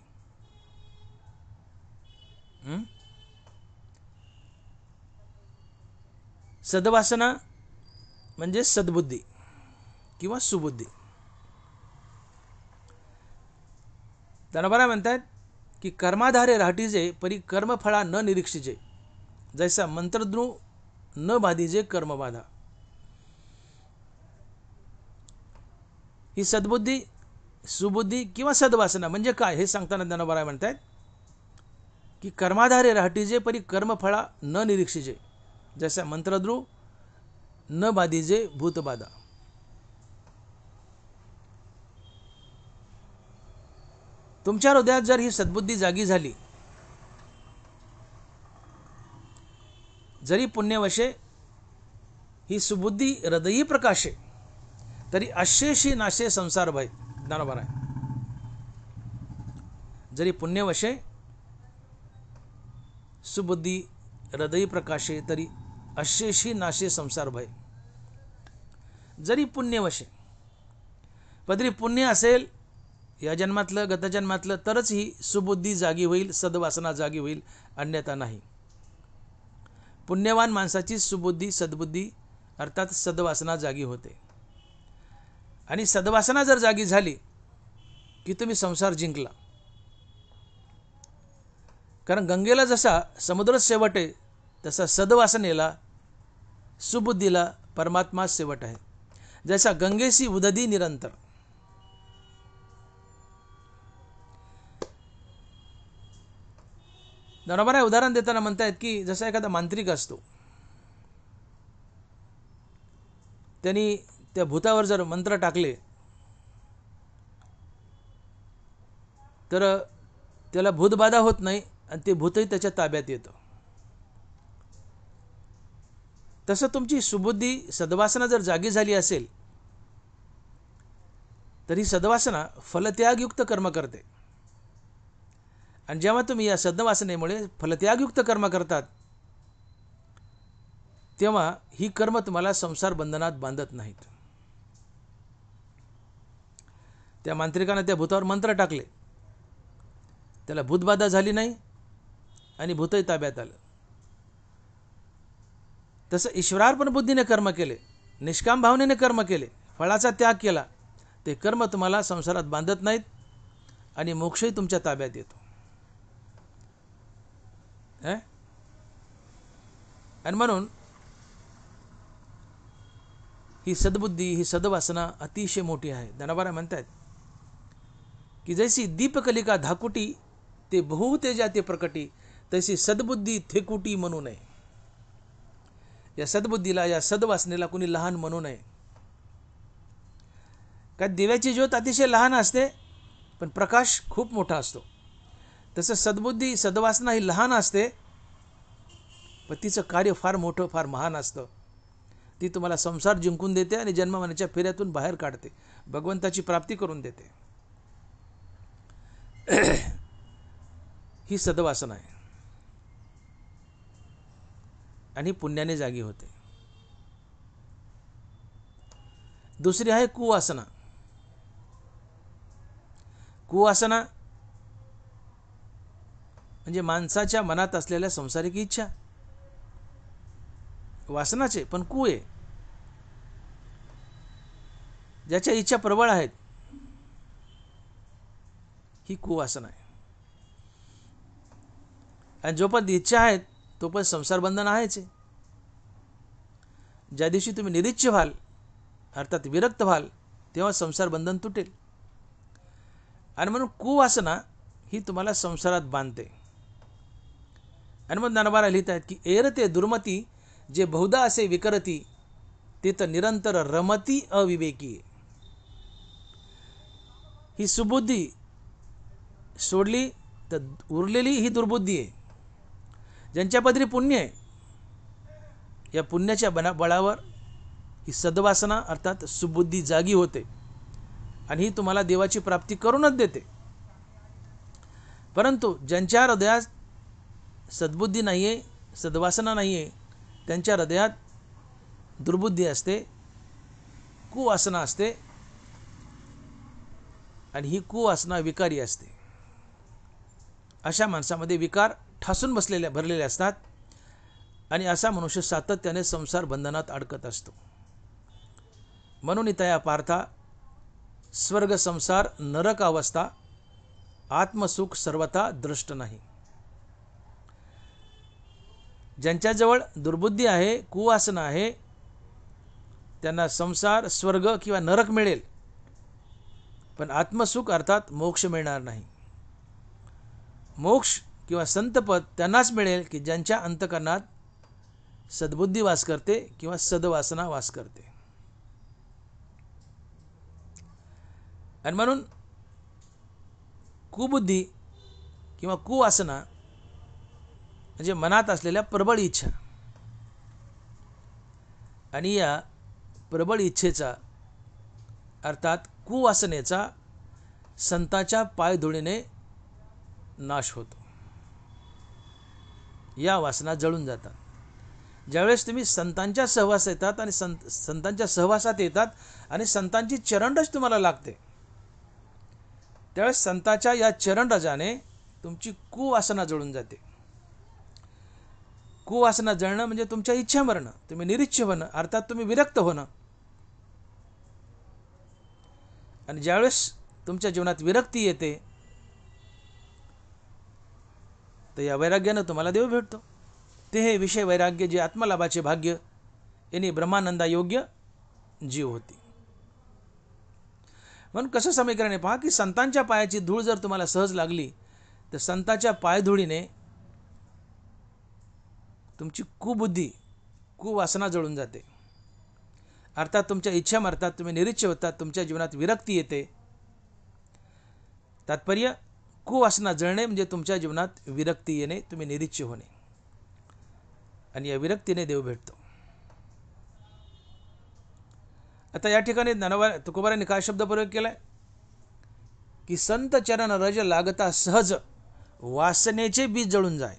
सद्वासना म्हणजे सद्बुद्धी किंवा सुबुद्धी. ज्ञानोबा म्हणतात की कर्माधारे राहटीजे, परी कर्मफळा न निरीक्षिजे, जैसा मंत्रद्रू न बाधीजे कर्मबाधा. ही सद्बुद्धी सुबुद्धी किंवा सद्वासना म्हणजे काय हे सांगताना ज्ञानोबा म्हणतात की कर्माधारे राहटीजे परी कर्मफळा न निरीक्षिजे, जसा मंत्रद्रू न बाधीजे भूतबाधा. तुमच्या हृदयात जर ही सद्बुद्धी जागी झाली, जरी पुण्यवशे ही सुबुद्धी हृदयी प्रकाशे, तरी अशेषी नाशे संसार भय. ज्ञानोबा आहे, जरी पुण्यवशे सुबुद्धी हृदयी प्रकाशे तरी अशेषी नाशे संसार भय. जरी पुण्यवशे, पदरी पुण्य असेल या जन्मातलं गतजन्मातलं तरच ही सुबुद्धी जागी होईल, सद्वासना जागी होईल, अन्यथा नाही. पुण्यवान माणसाची सुबुद्धी सद्बुद्धी अर्थात सद्वासना जागी होते. आणि सद्वासना जर जागी झाली की तुम्ही संसार जिंकला. कारण गंगेला जसा समुद्र शेवट आहे तसा सद्वासनेला सुबुद्धीला परमात्मा शेवट आहे. जैसा गंगेसी उदधी निरंतर. ज्ञानोबा उदाहरण देताना म्हणतायत की जसा एखादा मांत्रिक असतो, त्यांनी त्या भूतावर जर मंत्र टाकले तर त्याला भूतबाधा होत नाही आणि ते भूतही त्याच्या ताब्यात येतं. तसं तुमची सुबुद्धी सद्वासना जर जागी झाली असेल तर ही सद्वासना फलत्यागयुक्त कर्म करते. आणि जेव्हा तुम्ही या सद्वासनेमुळे फलत्यागयुक्त कर्म करतात तेव्हा ही कर्म तुम्हाला संसार बंधनात बांधत नाहीत. त्या मांत्रिकाने त्या भूतावर मंत्र टाकले, त्याला भूतबाधा झाली नाही आणि भूतही ताब्यात आलं. तसं ईश्वरार्पण बुद्धीने कर्म केले, निष्काम भावनेने कर्म केले, फळाचा त्याग केला, ते कर्म तुम्हाला संसारात बांधत नाहीत आणि मोक्षही तुमच्या ताब्यात येतो. आणि म्हणून ही सद्बुद्धी ही सद्वासना अतिशय मोठी आहे. ज्ञानोबा म्हणतात की जैसी दीपकलिका धाकुटी ते बहुतेजा ते प्रकटी, तशी सद्बुद्धी थेकुटी म्हणू नये. या सद्बुद्धीला या सद्वासनेला कुणी लहान म्हणू नये. काय दिव्याची ज्योत अतिशय लहान असते पण प्रकाश खूप मोठा असतो. तसं सद्बुद्धी सद्वासना ही लहान असते पण तिचं कार्य फार मोठं फार महान असतं. ती तुम्हाला संसार जिंकून देते आणि जन्ममरणाच्या फेऱ्यातून बाहेर काढते, भगवंताची प्राप्ती करून देते. ही सद्वासना आहे आणि पुण्याने जागी होते. दुसरी आहे कुवासना. कुवासना म्हणजे माणसाच्या मनात असलेल्या संसारिक इच्छा. वासनाचे पण कु आहे, ज्याच्या इच्छा प्रबळ आहेत, ही कुवासना आहे. आणि जोपर्यंत इच्छा आहेत तोपर्यंत संसार बंधन आहेच. ज्या दिवशी तुम्ही निरीच्छ व्हाल अर्थात विरक्त व्हाल तेव्हा संसार बंधन तुटेल. आणि म्हणून कुवासना ही तुम्हाला संसारात बांधते. आणि मग ज्ञानोबा लिहित आहेत की एरते दुर्मती जे बहुधा असे विकरती ते तर निरंतर रमती अविवेकी. ही सुबुद्धी सोडली तर उरलेली ही दुर्बुद्धी आहे. ज्यांच्या पदरी पुण्य आहे या पुण्याच्या बळावर ही सद्वासना अर्थात सुबुद्धी जागी होते आणि ही तुम्हाला देवाची प्राप्ती करूनच देते. परंतु ज्यांच्या हृदयात सद्बुद्धी नाही आहे, सद्वासना नाही आहे, त्यांच्या हृदयात दुर्बुद्धी असते, कुवासना असते आणि ही कुवासना विकारी असते. अशा माणसामध्ये विकार ठासून भरलेले असतात आणि असा मनुष्य सातत्याने संसार बंधनात अडकत असतो. म्हणून इतया पार्था स्वर्ग संसार नरक अवस्था आत्मसुख सर्वथा दृष्ट नाही. ज्यांच्याजवळ दुर्बुद्धी आहे, कुवासना आहे, त्यांना संसार स्वर्ग किंवा नरक मिळेल पण आत्मसुख अर्थात मोक्ष मिळणार नाही. मोक्ष किंवा संतपद त्यांनाच मिळेल की ज्यांच्या अंतकरणात सद्बुद्धी वास करते किंवा सद्वासना वास करते. आणि म्हणून कुबुद्धी किंवा कुवासना म्हणजे मनात असलेल्या प्रबळ इच्छा, आणि या प्रबळ इच्छेचा अर्थात कुवासनेचा संतांच्या पायधुळीने नाश होतो. या वासना जळून जातात. ज्यावेळेस तुम्ही संतांच्या सहवास येतात आणि संतांच्या सहवासात येतात आणि संतांची चरणरज तुम्हाला लागते, त्यावेळेस संतांच्या या चरणरजाने तुमची कुवासना जळून जाते. कुवासना जळणं म्हणजे तुमच्या इच्छा मरणं, तुम्ही निरीच्छ होणं, अर्थात तुम्ही विरक्त होणं. आणि ज्यावेळेस तुमच्या जीवनात विरक्ती येते तर या वैराग्यानं तुम्हाला देव भेटतो. ते हे विषय वैराग्य जे आत्मलाभाचे भाग्य यांनी ब्रह्मानंदा योग्य जीव होती. म्हणून कसं समीकरण आहे पहा की संतांच्या पायाची धूळ जर तुम्हाला सहज लागली तर संतांच्या पायधुळीने तुमची कुबुद्धी कुवासना जळून जाते. अर्थात तुमच्या इच्छा मरतात, तुम्ही निरीच्छ होतात, तुमच्या जीवनात विरक्ती येते. तात्पर्य कुवासना जळणे म्हणजे तुमच्या जीवनात विरक्ती येणे, तुम्ही निरीच्छ होणे, आणि या विरक्तीने देव भेटतो. आता या ठिकाणी तुकोबारांनी काय शब्द प्रयोग केलाय की संत चरण रज लागता सहज वासनेचे बीज जळून जाय.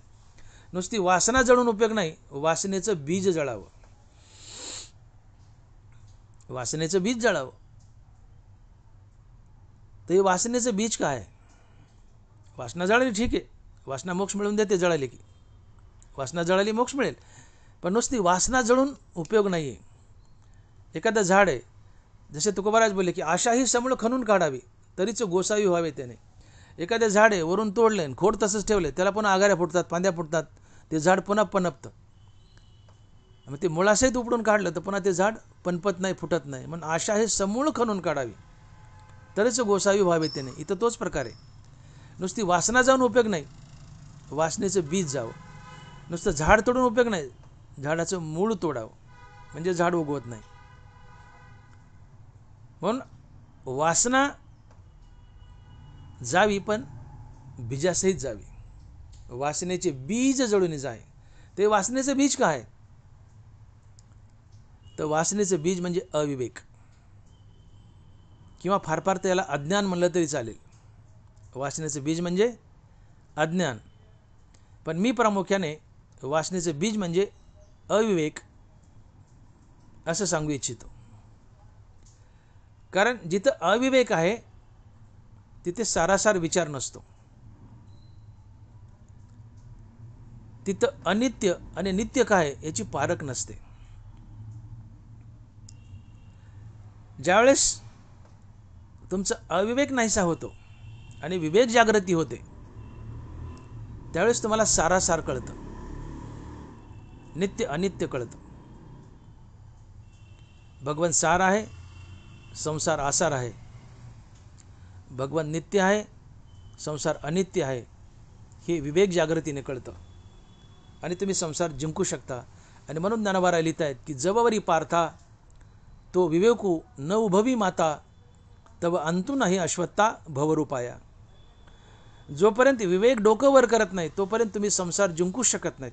नुसती वासना जळून उपयोग नाही, वासनेचं बीज जळावं. वासनेचं बीज जळावं. तर हे वासनेचं बीज काय आहे? वासना जळाली ठीक आहे, वासना मोक्ष मिळवून देते, जळाली की वासना जळाली मोक्ष मिळेल, पण नुसती वासना जळून उपयोग नाही आहे. एखादं झाड आहे, जसे तुकोबाराज बोलले की आशा ही समूळ खणून काढावी तरीच गोसावी व्हावे त्याने. एखादं झाड आहे, वरून तोडले, खोड तसंच ठेवले, त्याला पुन्हा आगाऱ्या फुटतात, फांद्या फुटतात, ते झाड पुन्हा पनपतं. मग ते मुळासहित उपडून काढलं तर पुन्हा ते झाड पनपत नाही, फुटत नाही. म्हणून आशा हे समूळ खणून काढावी तरीच गोसावी व्हावे त्याने. इथं तोच प्रकार आहे. नुसती वासना जाऊन उपयोग नाही, वासनेचं बीज जावं. नुसतं झाड तोडून उपयोग नाही, झाडाचं मूळ तोडावं, म्हणजे झाड उगवत नाही. म्हणून वासना जावी पण बीजासहित जावी. वासनेचे बीज जळून जाय. ते वासनेचं बीज काय आहे? तर वासनेचं बीज म्हणजे अविवेक, किंवा फार फार त्याला अज्ञान म्हणलं तरी चालेल. वासनेचं बीज म्हणजे अज्ञान, पण मी प्रामुख्याने वासनेचं बीज म्हणजे अविवेक असं सांगू इच्छितो. कारण जिथं अविवेक आहे तिथे सारासार विचार नसतो. तिथं अनित्य आणि नित्य काय याची पारख नसते. ज्यावेळेस तुमचा अविवेक नाहीसा होतो आणि विवेक जागृती होते, त्यावेळेस तुम्हाला सारासार कळतं, नित्य अनित्य कळतं. भगवान सार आहे, संसार आसार आहे. भगवान नित्य आहे, संसार अनित्य आहे, हे विवेक जागृतीने कळतं आणि तुम्ही संसार जिंकू शकता. आणि म्हणून ज्ञानोबा लिहित आहेत की जववरी पार्था तो विवेकू न उभवी माता तव अंतू नाही अश्वत्था भवरूपाया. जोपर्यंत विवेक डोकं वर करत नाही तोपर्यंत तुम्ही संसार जिंकू शकत नाहीत.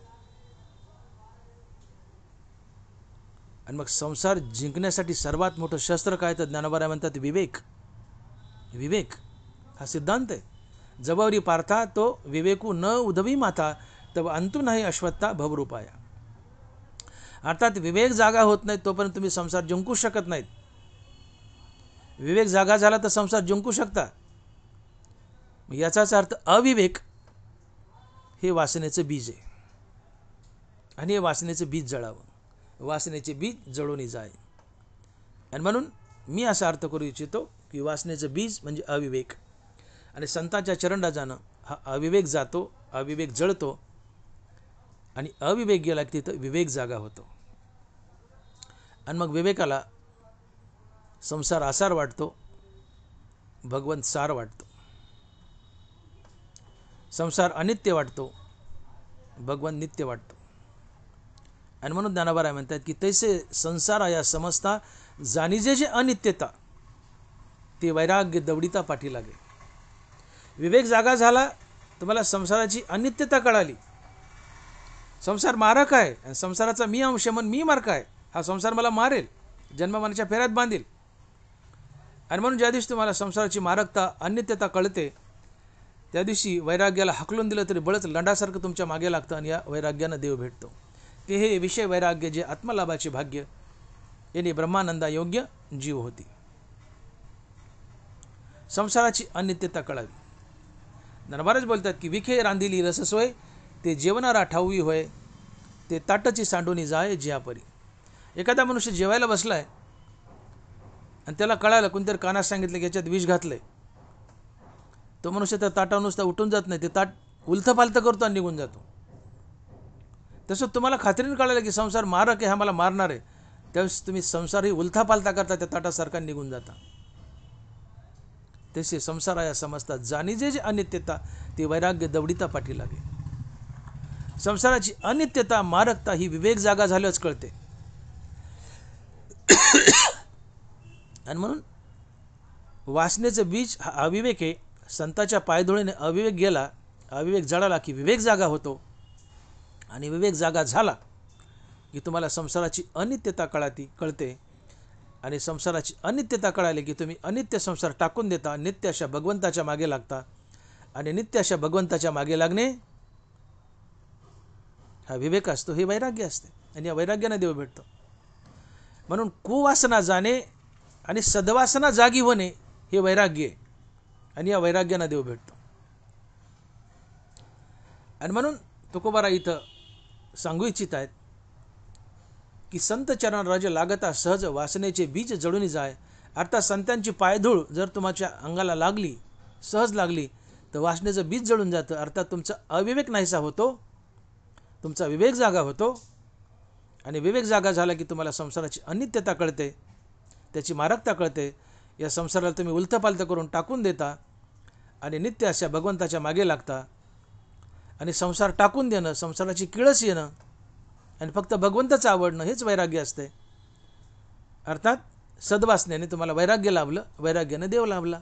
आणि मग संसार जिंकण्यासाठी सर्वात मोठं शस्त्र काय तर ज्ञानोबा म्हणतात विवेक. विवेक हा सिद्धांत आहे. जववरी पार्था तो विवेकू न उधवी माता तव अंतू नाही अश्वत्था भवरूपाया. अर्थात विवेक जागा होत नाही तोपर्यंत तुम्ही संसार जिंकू शकत नाहीत. विवेक जागा झाला तर संसार जिंकू शकता. याचाच अर्थ अविवेक हे वासनेचं बीज आहे आणि हे वासनेचं बीज जळावं. वासनेचे बीज जळून जाय. आणि म्हणून मी असा अर्थ करू इच्छितो की वासनेचं बीज म्हणजे अविवेक, आणि संतांच्या चरणराजानं हा अविवेक जातो, अविवेक जळतो, आणि अविवेक गेला की तिथं विवेक जागा होतो. आणि मग विवेकाला संसार आसार वाटतो भगवंत सार वाटतो, संसार अनित्य वाटतो, भगवंत नित्य वाटतो. आणि म्हणून ज्ञानोबा म्हणतात की तैसे संसार या समजता जाणीजे जे अनित्यता ते वैराग्य दवडिता पाठी लागे. विवेक जागा झाला, तुम्हाला संसाराची अनित्यता कळाली. संसार मारक आहे आणि संसाराचा मी अंश म्हणून मी मारक आहे. हा संसार मला मारेल, जन्ममरणाच्या फेऱ्यात बांधेल. आणि म्हणून ज्या दिवशी तुम्हाला संसाराची मारकता अनित्यता कळते त्या दिवशी वैराग्याला हकलून दिलं तरी बळच लंडासारखं तुमच्या मागे लागतं आणि या वैराग्यानं देव भेटतो. ते हे विषय वैराग्य जे आत्मलाभाचे भाग्य यांनी ब्रह्मानंदा योग्य जीव होती. संसाराची अनित्यता कळावी. नरबारच बोलतात की विखे रांधिली रससोय ते जेवणारा ठाऊई होय ते ताटची सांडूनी जाय ज्यापरी. एखादा मनुष्य जेवायला बसलाय आणि त्याला कळालं, कोणतरी कानात सांगितलं की याच्यात विष घातलंय, तो मनुष्य त्या ताटावर नुसता उठून जात नाही, ते ताट उलथं पालथं करतो आणि निघून जातो. तसं तुम्हाला खात्रीने कळालं की संसार मारक आहे, हा मला मारणार आहे, त्यावेळेस तुम्ही संसारही उलथा पालथा करता, त्या ताटासारखा निघून जाता. तसे संसाराया समजतात जाणीजे जे अनित्यता ते वैराग्य दवडिता पाठी लागे. संसाराची अनित्यता मारकता ही विवेक जागा झाल्याच कळते. आणि म्हणून वासनेचं बीज हा अविवेक आहे. संताच्या पायधुळीने अविवेक गेला, अविवेक जळाला की विवेक जागा होतो. आणि विवेक जागा झाला की तुम्हाला संसाराची अनित्यता कळते. आणि संसाराची अनित्यता कळाली की तुम्ही अनित्य संसार टाकून देता, नित्य अशा भगवंताच्या मागे लागता. आणि नित्य अशा भगवंताच्या मागे लागणे हा विवेक असतो, हे वैराग्य असते. आणि या वैराग्याने देव भेटतो. म्हणून कुवासना जाणे आणि सद्वासना जागी होणे हे वैराग्य आहे. आणि या वैराग्याने देव भेटतो. आणि म्हणून तुकोबारा इथं सांगू इच्छित आहेत की संत चरण राज लागता सहज वासनेचे बीज जळून जाय. अर्थात संतांची पायधूळ जर तुमच्या अंगाला लागली, सहज लागली, तर वासनेचं बीज जळून जातं. अर्थात तुमचा अविवेक नाहीसा होतो, तुमचा विवेक जागा होतो. आणि विवेक जागा झाला की तुम्हाला संसाराची अनित्यता कळते, त्याची मारकता कळते. या संसाराला तुम्ही उलथपालथं करून टाकून देता आणि नित्य अशा भगवंताच्या मागे लागता. आणि संसार टाकून देणं, संसाराची किळस येणं आणि फक्त भगवंताचं आवडणं हेच वैराग्य असते. अर्थात सद्वासनेने तुम्हाला वैराग्य लाभलं, वैराग्याने देव लाभला.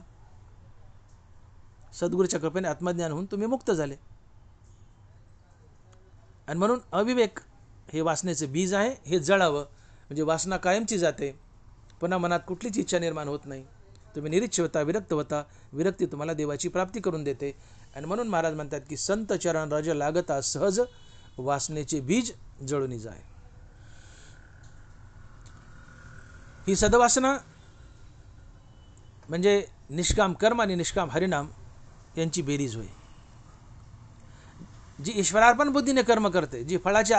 सद्गुरूच्या कृपेने आत्मज्ञान होऊन तुम्ही मुक्त झाले. आणि म्हणून अविवेक हे वासनेचं बीज आहे, हे जळावं म्हणजे वासना कायमची जाते. पुन्हा मनात कुठलीच इच्छा निर्माण होत नाही. तुम्ही निरीच्छ होता, विरक्त होता. विरक्ती तुम्हाला देवाची प्राप्ती करून देते. आणि म्हणून महाराज म्हणतात की संत चरण राज लागता सहज वासनेचे बीज जळून जाय. ही सद्वासना म्हणजे निष्काम कर्म आणि निष्काम हरिनाम यांची बेरीज होय. जी ईश्वरार्पण बुद्धीने कर्म करते, जी फळाची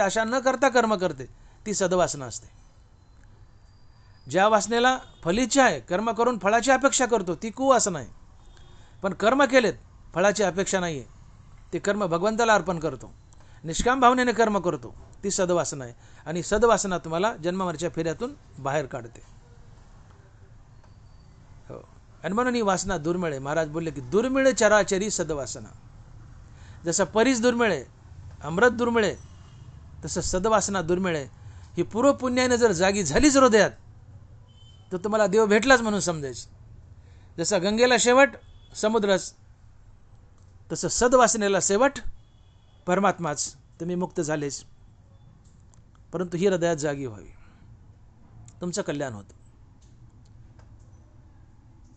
आशा न करता कर्म करते, ती सद्वासना असते. ज्या वासनेला फलीच्छा आहे, कर्म करून फळाची अपेक्षा करतो, ती कुवासना आहे. पण कर्म केलेत, फळाची अपेक्षा नाही आहे, ते कर्म भगवंताला अर्पण करतो, निष्काम भावनेने कर्म करतो, ती सद्वासना आहे. आणि सद्वासना तुम्हाला जन्ममरणाच्या फेऱ्यातून बाहेर काढते. हो. आणि म्हणून ही वासना दुर्मिळ आहे. महाराज बोलले की दुर्मिळ चराचरी सद्वासना. जसं परीस दुर्मिळ आहे, अमृत दुर्मिळ आहे, तसं सद्वासना दुर्मिळ आहे. ही पूर्व पुण्याने जर जागी झालीच हृदयात तर तुम्हाला देव भेटलाच म्हणून समजायचं. जसं गंगेला शेवट समुद्रच, तसं सद्वासनेला शेवट परमात्माच. तुम्ही मुक्त झालेच, परंतु ही हृदयात जागी व्हावी, तुमचं कल्याण होतं.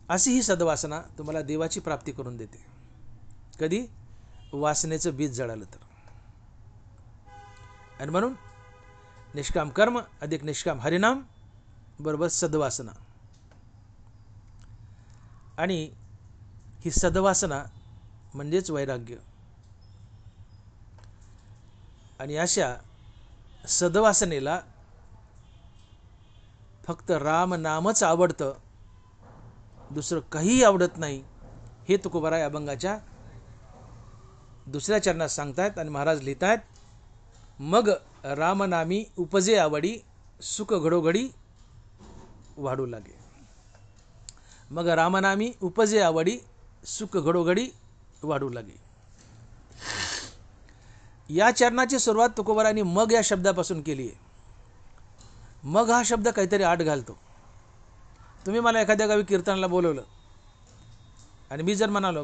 अशी ही सद्वासना तुम्हाला देवाची प्राप्ती करून देते. कधी? वासनेचं बीज जळालं तर. आणि म्हणून निष्काम कर्म अधिक निष्काम हरिनाम बरोबर सद्वासना. आणि ही सद्वासना म्हणजेच वैराग्य. आणि अशा सद्वासनेला फक्त राम नामच आवडतं, दुसरं काहीही आवडत नाही. हे तुकोबाराय अभंगाच्या दुसऱ्या चरणात सांगतायत. आणि महाराज लिहितायत, मग रामनामी उपजे आवडी सुख घडोघडी वाढू लागे. मग रामनामी उपजे आवडी सुख घडोघडी वाढू लागे. या चरणाची सुरुवात तुकोबारांनी मग या शब्दापासून केली आहे. मग हा शब्द काहीतरी आड घालतो. तुम्ही मला एखाद्या गावी कीर्तनाला बोलवलं आणि मी जर म्हणालो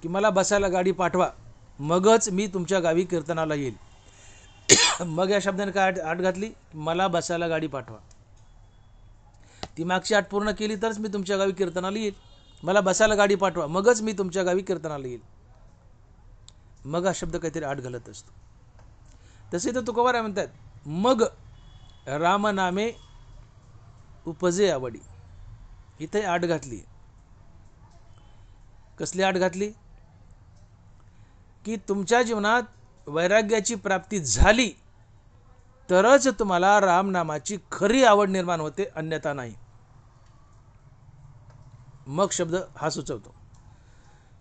की मला बसायला गाडी पाठवा मगच मी तुमच्या गावी कीर्तनाला येईल, मग या शब्दाने काय आठ घातली? मला बसायला गाडी पाठवा. ती मागची आठ पूर्ण केली तरच मी तुमच्या गावी कीर्तनाला येईल. मला बसायला गाडी पाठवा मगच मी तुमच्या गावी कीर्तनाला येईल. मग हा शब्द काहीतरी आठ घालत असतो. तसे तर तुकोबाराय म्हणतात मग रामनामे उपजे आवडी. इथे आठ घातली. कसली आठ घातली? की तुमच्या जीवनात वैराग्याची प्राप्ती झाली तरच तुम्हाला रामनामाची खरी आवड निर्माण होते, अन्यथा नाही. मग शब्द हा सुचवतो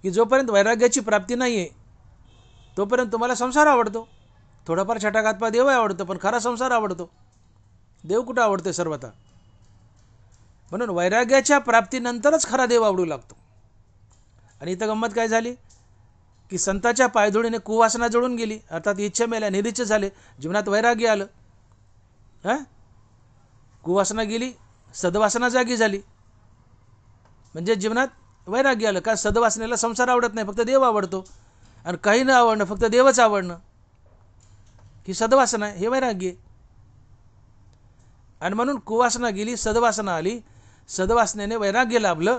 की जोपर्यंत वैराग्याची प्राप्ती नाही आहे तोपर्यंत तुम्हाला संसार आवडतो. थोडाफार छटाकातपा देव आवडतो, पण खरा संसार आवडतो. देव कुठं आवडते सर्वथा. म्हणून वैराग्याच्या प्राप्तीनंतरच खरा देव आवडू लागतो. आणि इथं गंमत काय झाली की संताच्या पायधुळीने कुवासना जळून गेली, अर्थात इच्छा मेल्या, निरीच्छ झाले, जीवनात वैराग्य आलं. कुवासना गेली, सद्वासना जागी झाली, म्हणजे जीवनात वैराग्य आलं. का? सद्वासनेला संसार आवडत नाही, फक्त देव आवडतो. आणि काही न आवडणं, फक्त देवच आवडणं, ही सद्वासना आहे, हे वैराग्य आहे. आणि म्हणून कुवासना गेली, सद्वासना आली, सद्वासनेने वैराग्य लाभलं.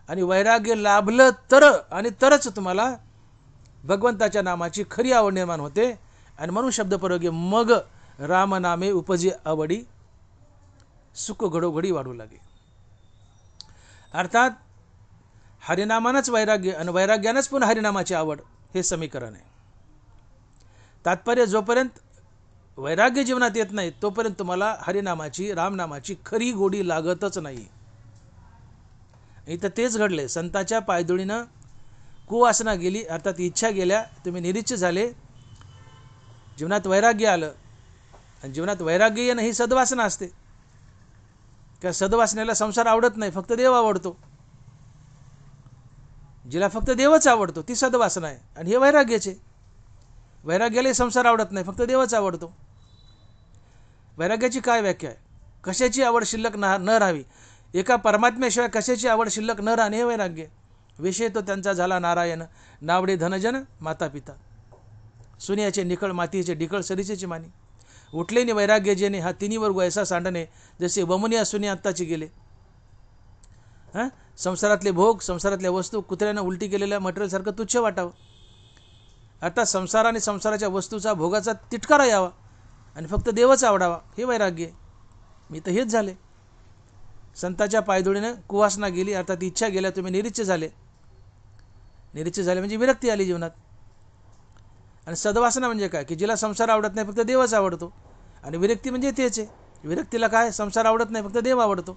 आणि वैराग्य लाभलं तरच तुम्हाला भगवंताच्या नामाची खरी आवड निर्माण होते. आणि म्हणून शब्दप्रयोग मग रामनामे उपजे आवडी सुख घडोघडी वाढू लागे. अर्थात हरिनामानंच वैराग्य आणि वैराग्यानंच पुन्हा हरिनामाची आवड, हे समीकरण आहे. तात्पर्य जोपर्यंत वैराग्य जीवनात येत नाही तोपर्यंत तुम्हाला हरिनामाची, रामनामाची खरी गोडी लागतच नाही. इथं तेच घडले. संताच्या पायधुळीनं कुवासना गेली, अर्थात इच्छा गेल्या, तुम्ही निरीच्छ झाले, जीवनात वैराग्य आलं. आणि जीवनात वैराग्य येणं ही सद्वासना असते. त्या सद्वासनेला संसार आवडत नाही, फक्त देव आवडतो. जिला फक्त देवच आवडतो ती सद्वासना आहे. आणि हे वैराग्याचे. वैराग्याला संसार आवडत नाही, फक्त देवच आवडतो. वैराग्याची काय व्याख्या आहे? कशाची आवड शिल्लक न राहावी, एका परमात्म्याशिवाय कशाची आवड शिल्लक न राहणे, हे वैराग्य. विषय तो त्यांचा झाला नारायण, नावडे धनजन माता पिता, सुनियाचे निखळ मातीचे ढिकळ सरीचेची मानी. उठलेने वैराग्य जेने, हा तिन्हीवर ऐसा सांडणे, जसे वमुनिया सुनिया आत्ताची गेले. संसारातले भोग, संसारातल्या वस्तू कुत्र्यानं उलटी केलेल्या मटेरियलसारखं तुच्छ वाटावं. आता संसार आणि संसाराच्या वस्तूचा, भोगाचा तिटकारा यावा आणि फक्त देवच आवडावा, हे वैराग्य. मी तर हेच झाले. संताच्या पायधुळीनं कुवासना गेली, अर्थात इच्छा गेल्या, तुम्ही निरीच्छ झाले. निरीच्छ झाले म्हणजे विरक्ती आली जीवनात. आणि सद्वासना म्हणजे काय? की जिला संसार आवडत नाही, फक्त देवच आवडतो. आणि विरक्ती म्हणजे तेच आहे. विरक्तीला काय? संसार आवडत नाही, फक्त देव आवडतो.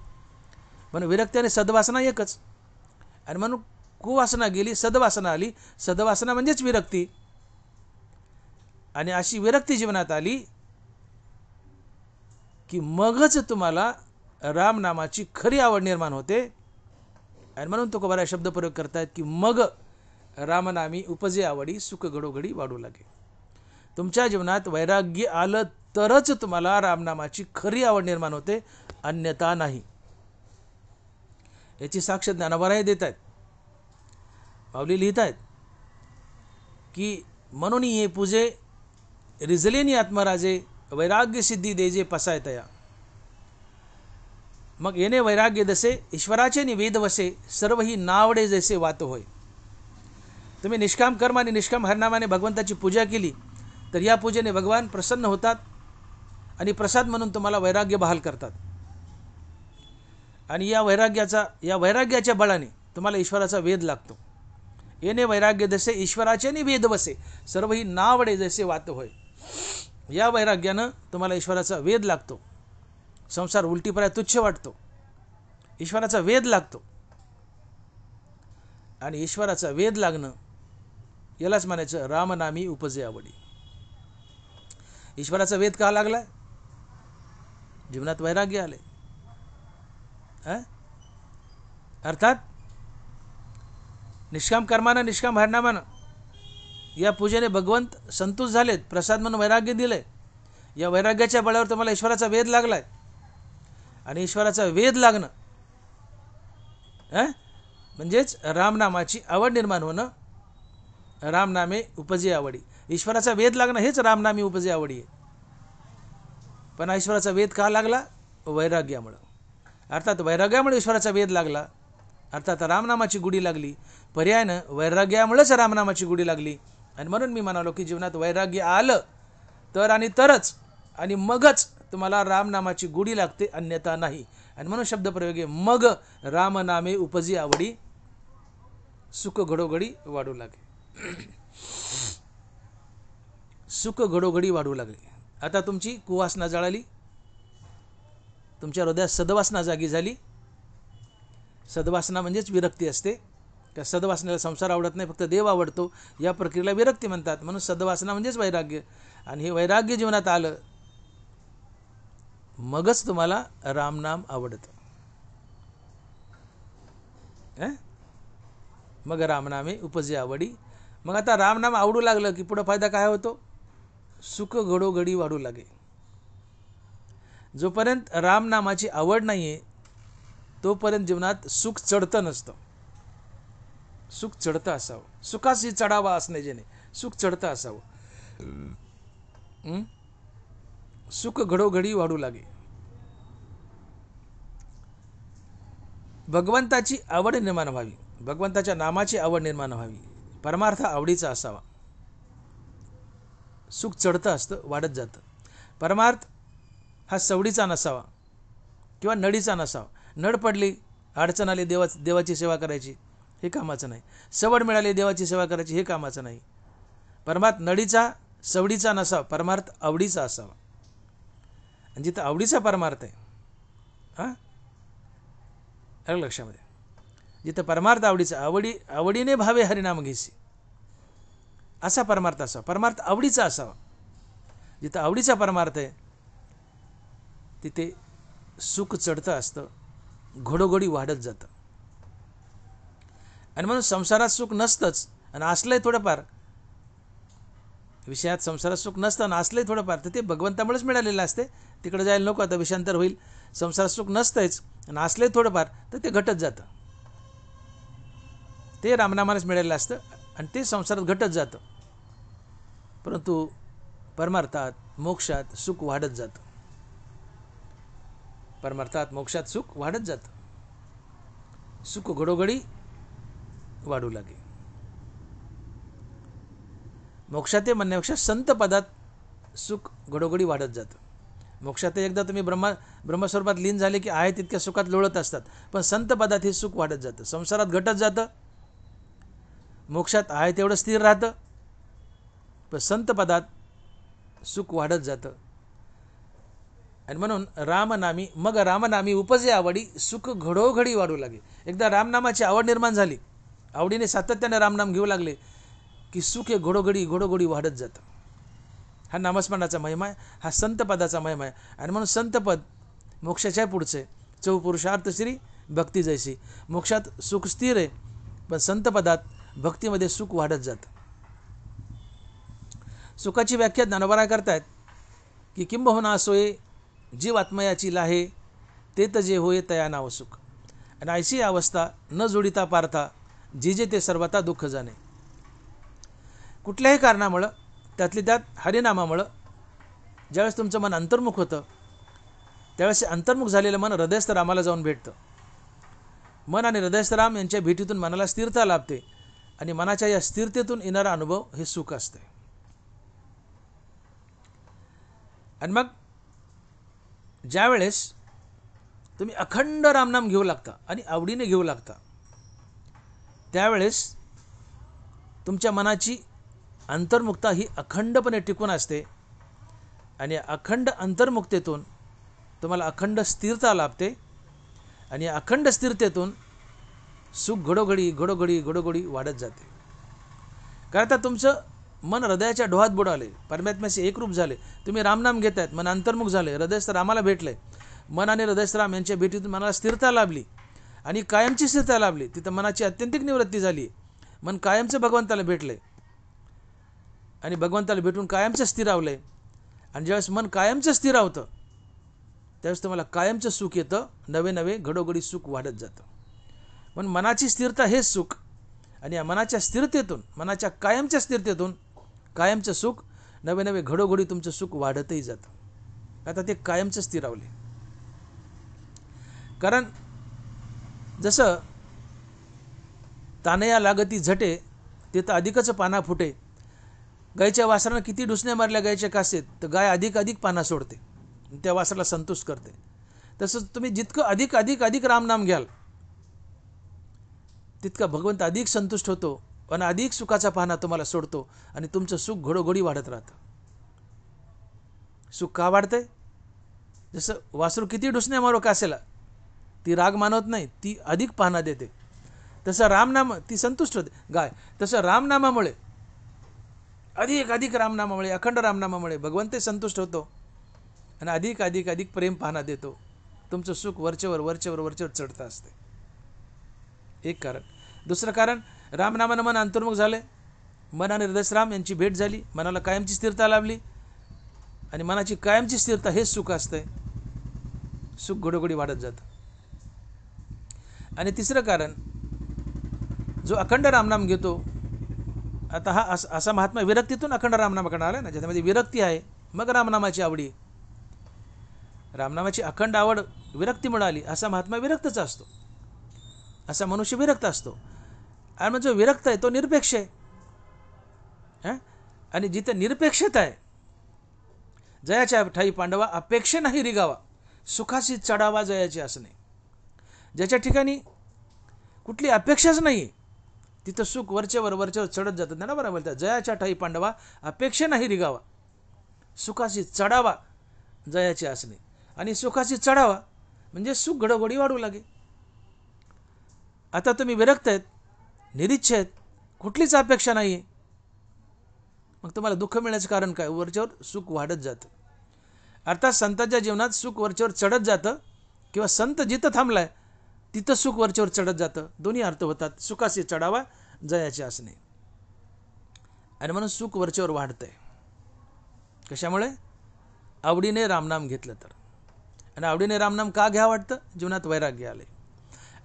म्हणून विरक्ती आणि सद्वासना एकच. आणि म्हणून कुवासना गेली, सद्वासना आली. सद्वासना म्हणजेच विरक्ती. आणि अशी विरक्ती जीवनात आली की मगच तुम्हाला रामनामाची खरी आवड निर्माण होते. आणि म्हणून तो बरा शब्द प्रयोग करतायत की मग रामनामी उपजे आवडी सुख घडोघडी वाढू लागे. तुमच्या जीवनात वैराग्य आलं तरच तुम्हाला रामनामाची खरी आवड निर्माण होते, अन्यथा नाही. याची साक्ष ज्ञानोबाराय देत आहेत. माऊली लिहित आहेत की म्हणून ये पूजे रिझलेनी आत्मराजे, वैराग्य सिद्धी देजे पसाय तया. मग येणे वैराग्य दसे, ईश्वराचे निवेद वसे, सर्व ही नावडे जैसे वात होय. तुम्ही निष्काम कर्म आणि निष्काम हरनामाने भगवंताची पूजा केली तर या पूजेने भगवान प्रसन्न होतात आणि प्रसाद म्हणून तुम्हाला वैराग्य बहाल करतात. आणि या वैराग्याच्या बळाने तुम्हाला ईश्वराचा वेध लागतो. येणे वैराग्य दसे, ईश्वराचे निवेद वसे, सर्व ही नावडे जैसे वात होय. या वैराग्यानं तुम्हाला ईश्वराचा वेध लागतो. संसार उलटीपणा तुच्छ वाटतो. ईश्वराचा वेध लागतो. आणि ईश्वराचा वेध लागणं यालाच म्हणायचं रामनामी उपजे आवडी. ईश्वराचा वेध का लागलाय? जीवनात वैराग्य आले. अर्थात निष्काम कर्मानं निष्काम हरिनामानं या पूजेने भगवंत संतुष्ट झालेत, प्रसाद म्हणून वैराग्य दिले. या वैराग्याच्या बळावर तुम्हाला ईश्वराचा वेध लागलाय. आणि ईश्वराचा वेध लागणं म्हणजेच रामनामाची आवड निर्माण होणं. रामनामे उपजे आवडी. ईश्वराचा वेध लागणं हेच रामनामी उपजे आवडी आहे. पण ईश्वराचा वेध का लागला? वैराग्यामुळं. अर्थात वैराग्यामुळे ईश्वराचा वेध लागला, अर्थात रामनामाची गुढी लागली. पर्यायानं वैराग्यामुळेच रामनामाची गुढी लागली. आणि म्हणून मी म्हणालो की जीवनात वैराग्य आलं तर आणि तरच आणि मगच तुम्हाला रामनामाची गुढी लागते, अन्यथा नाही. आणि म्हणून शब्दप्रयोग आहे, मग रामनामे उपजी आवडी, सुख घडोघडी वाढू लागे. सुख घडोघडी वाढू लागले. आता तुमची कुवासना जळाली, तुमच्या हृदयात सद्वासना जागी झाली. सद्वासना म्हणजेच विरक्ती असते. त्या सद्वासनेला संसार आवडत नाही, फक्त देव आवडतो. या प्रक्रियेला विरक्ती म्हणतात. म्हणून सद्वासना म्हणजेच वैराग्य. आणि हे वैराग्य जीवनात आलं मगच तुम्हाला रामनाम आवडतं. मग रामनामे उपजे आवडी. मग आता रामनाम आवडू लागलं की पुढं फायदा काय होतो? सुख घडोघडी वाढू लागे. जोपर्यंत रामनामाची आवड नाहीये तोपर्यंत जीवनात सुख चढतं नसतं. सुख चढतं असावं. सुखाशी चढावा असणे जेणे सुख चढतं असावं. सुख घडोघडी वाढू लागे. भगवंताची आवड निर्माण व्हावी, भगवंताच्या नामाची आवड निर्माण व्हावी, परमार्थ आवडीचा असावा. सुख चढतं असतं, वाढत जातं. परमार्थ हा सवडीचा नसावा किंवा नडीचा नसावा. नड पडली, अडचण आली, देवाची सेवा करायची, हे कामाचं नाही. सवड मिळाली, देवाची सेवा करायची, हे कामाचं नाही. परमार्थ नडीचा सवडीचा नसावा, परमार्थ आवडीचा असावा. आणि जिथं आवडीचा परमार्थ आहे, लक्षामध्ये, जिथं परमार्थ आवडीचा, आवडीने भावे हरिनाम घेसी, असा परमार्थ असावा. परमार्थ आवडीचा असावा. जिथं आवडीचा परमार्थ आहे तिथे सुख चढतं असतं, घडोघडी वाढत जातं. आणि म्हणून संसारात सुख नसतंच, आणि असलंय थोडंफार विषयात, संसारात सुख नसतं आणि असलंय थोडंफार, तर ते भगवंतामुळेच मिळालेलं असते. तिकडे जायला नको, आता विषयांतर होईल. संसारात सुख नसतंच आणि असलंय थोडंफार, तर ते घटत जातं. ते रामनामानेच मिळालेलं असतं आणि ते संसारात घटत जातं. परंतु परमार्थात, मोक्षात सुख वाढत जातं. परमार्थात, मोक्षात सुख वाढत जातं. सुख घडोघडी वाढू लागे. मोक्षात म्हणण्यापेक्षा संत पदात सुख घडोघडी वाढत जातं. मोक्षात एकदा तुम्ही ब्रह्मस्वरूपात लीन झाले की आहे तितक्या सुखात लोळत असतात, पण संत पदात हे सुख वाढत जातं. संसारात घटत जातं, मोक्षात आहे तेवढं स्थिर राहतं, पण संत पदात सुख वाढत जातं. आणि म्हणून रामनामी, मग रामनामी उपजे आवडी, सुख घडोघडी वाढू लागे. एकदा रामनामाची आवड निर्माण झाली, आवडीने सातत्याने रामनाम घेऊ लागले की सुख हे घडोघडी घडोघडी वाढत जातं. हा नामस्मरणाचा महिमा आहे, हा संत पदाचा महिमा आहे. आणि म्हणून संतपद मोक्षाच्या पुढचे चौपुरुषार्थ श्री भक्ती जैसी. मोक्षात सुख स्थिर आहे, पण संत पदात भक्तीमध्ये सुख वाढत जातं. सुखाची व्याख्या ज्ञानोबा करतायत की किंबहुना सोये जीव आत्मयाची लाहे, ते तजे होय तया नाव सुख. आणि ऐशी अवस्था न जोडिता पार्था, जिजे ते सर्वता दुःख जाणे. कुठल्याही कारणामुळं, त्यातली त्यात हरिनामामुळं ज्यावेळेस तुमचं मन अंतर्मुख होतं, त्यावेळेस अंतर्मुख झालेलं मन हृदयस्थ रामाला जाऊन भेटतं. मन आणि हृदयस्थ राम यांच्या भेटीतून मनाला स्थिरता लाभते आणि मनाच्या या स्थिरतेतून येणारा अनुभव हे सुख असते. आणि मग ज्यावेळेस तुम्ही अखंड रामनाम घेऊ लागता आणि आवडीने घेऊ लागता, त्यावेळेस तुमच्या मनाची अंतर्मुक्ता ही अखंडपणे टिकून असते आणि अखंड अंतर्मुक्तेतून तुम्हाला अखंड स्थिरता लाभते आणि अखंड स्थिरतेतून सुख घडोघडी घडोघडी घडोघडी वाढत जाते. कारण आता तुमचं मन हृदयाच्या डोहात बुडाले, परमात्म्याशी एकरूप झाले, तुम्ही रामनाम घेत आहेत, मन अंतर्मुख झाले, हृदयस्थ रामाला भेटले, मन आणि हृदयस्थ राम यांच्या भेटीतून मनाला स्थिरता लाभली आणि कायमची स्थिरता लाभली, तिथं मनाची अत्यंतिक निवृत्ती झाली, मन कायमचं भगवंताला भेटलंय आणि भगवंताला भेटून कायमचं स्थिरावलंय. आणि ज्यावेळेस मन कायमचं स्थिरावतं त्यावेळेस तुम्हाला कायमचं सुख येतं, नवे नवे घडोघडी सुख वाढत जातं. पण मनाची स्थिरता हेच सुख, आणि या मनाच्या स्थिरतेतून, मनाच्या कायमच्या स्थिरतेतून कायमचं सुख, नवे नवे घडोघडी तुमचं सुख वाढतही जातं. आता ते कायमचं स्थिरावले. कारण जसं तानया लागती झटे तिथं अधिकच पाना फुटे, गायीच्या वासरानं किती डुसण्या मारल्या गायीच्या कासेत तर गाय अधिक अधिक पाना सोडते, त्या वासराला संतुष्ट करते. तसंच तुम्ही जितकं अधिक अधिक अधिक रामनाम घ्याल तितका भगवंत अधिक संतुष्ट होतो आणि अधिक सुखाचा पाना तुम्हाला सोडतो आणि तुमचं सुख घडोघडी वाढत राहतं. सुख का वाढतंय? जसं वासरू किती डुसण्या मारो कासेला, ती राग मानवत नाही, ती अधिक पाना देते. तसं रामनाम, ती संतुष्ट होते गाय. तसं रामनामामुळे, अधिक अधिक रामनामामुळे, अखंड रामनामामुळे भगवंत संतुष्ट होतो आणि अधिक अधिक अधिक प्रेम पाना देतो. तुमचं सुख वरचेवर वरचेवर वरचेवर चढतं असते. एक कारण. दुसरं कारण, रामनामानं मन अंतर्मुख झाले, मन आणि हृदयराम यांची भेट झाली, मनाला कायमची स्थिरता लाभली आणि मनाची कायमची स्थिरता हेच सुख असतंय. सुख घडोघडी वाढत जातं. आणि तिसरं कारण, जो अखंड रामनाम घेतो, आता हा असा महात्मा विरक्तीतून अखंड रामनाम करणार आहे ना, ज्याच्यामध्ये विरक्ती आहे, मग रामनामाची आवडी. रामनामाची अखंड आवड विरक्ती मिळाली, असा महात्मा विरक्तच असतो, असा मनुष्य विरक्त असतो. आणि मग जो विरक्त आहे तो निरपेक्ष आहे. आणि जिथे निरपेक्षता आहे, जयाच्या ठाई पांडवा अपेक्षे नाही रिगावा, सुखाशी चढावा जयाची असणे. ज्याच्या ठिकाणी कुठली अपेक्षाच नाही तिथं सुख वरचेवर वरचेवर चढत जातं. ना बरोबर बोलतात, जयाच्या ठाई पांडवा अपेक्षे नाही रिगावा, सुखाशी चढावा जयाची असणे. आणि सुखाशी चढावा म्हणजे सुख घडोघडी वाढू लागे. आता तुम्ही विरक्त आहेत, निरीच्छ आहेत, कुठलीच अपेक्षा नाही आहे, मग तुम्हाला दुःख मिळण्याचं कारण काय? वरच्यावर सुख वाढत जातं. अर्थात संतांच्या जीवनात सुख वरच्यावर चढत जातं, किंवा संत जिथं थांबलाय तिथं सुख वरच्यावर चढत जातं. दोन्ही अर्थ होतात. सुखाशी चढावा जयाचे असणे. आणि म्हणून सुख वरच्यावर वाढतंय. कशामुळे? आवडीने रामनाम घेतलं तर. आणि आवडीने रामनाम का घ्या वाटतं? जीवनात वैराग्य आले.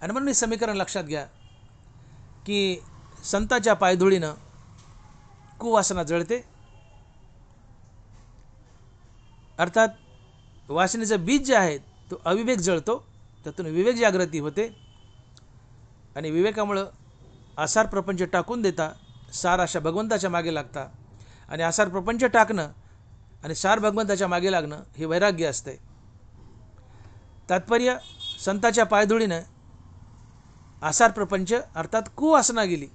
आणि म्हणून हे समीकरण लक्षात घ्या की संताच्या पायधुळीनं कुवासना जळते. अर्थात वासनेचं बीज जे आहे तो अविवेक जळतो, त्यातून विवेक जागृती होते आणि विवेकामुळं आसार प्रपंच टाकून देता सार अशा भगवंताच्या मागे लागता. आणि आसार प्रपंच टाकणं आणि सार भगवंताच्या मागे लागणं हे वैराग्य असते. तात्पर्य, संताच्या पायधुळीनं आसार प्रपंच अर्थात कुवासना गेली,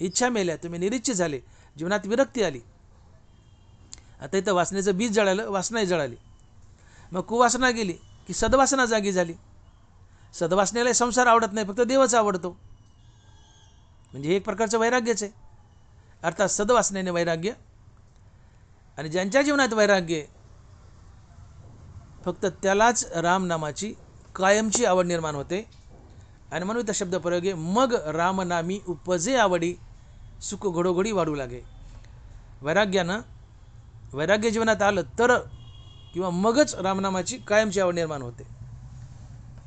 इच्छा मेल्या, तुम्ही निरीच्छ झाले, जीवनात विरक्ती आली. आता इथं वासनेचं बीज जळालं, वासनाही जळाली. मग कुवासना गेली की सद्वासना जागी झाली. सद्वासनेला संसार आवडत नाही, फक्त देवच आवडतो. म्हणजे हे एक प्रकारचं वैराग्यच आहे. अर्थात सद्वासनेने वैराग्य. आणि ज्यांच्या जीवनात वैराग्य फक्त त्यालाच रामनामाची कायमची आवड निर्माण होते. आणि म्हणून इथं शब्द प्रयोग आहे, मग रामनामी उपजे आवडी, सुख घडोघडी वाढू लागे. वैराग्यानं, वैराग्य जीवनात आलं तर किंवा मगच रामनामाची कायमची आवड निर्माण होते.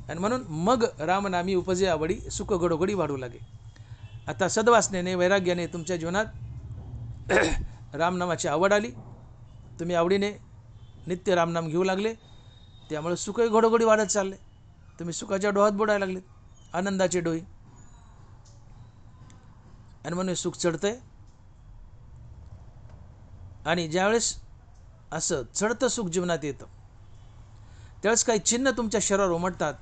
आणि म्हणून मग रामनामी उपजे आवडी, सुख घडोघडी वाढू लागे. आता सद्वासनेने, वैराग्याने तुमच्या जीवनात रामनामाची आवड आली, तुम्ही आवडीने नित्य रामनाम घेऊ लागले, त्यामुळे सुखही घडोघडी वाढत चालले. तुम्ही सुखाच्या डोहात बुडायला लागले, आनंदाचे डोही. आणि म्हणून सुख चढतंय. आणि ज्यावेळेस असं चढतं सुख जीवनात येतं त्यावेळेस काही चिन्ह तुमच्या शरीरावर उमटतात.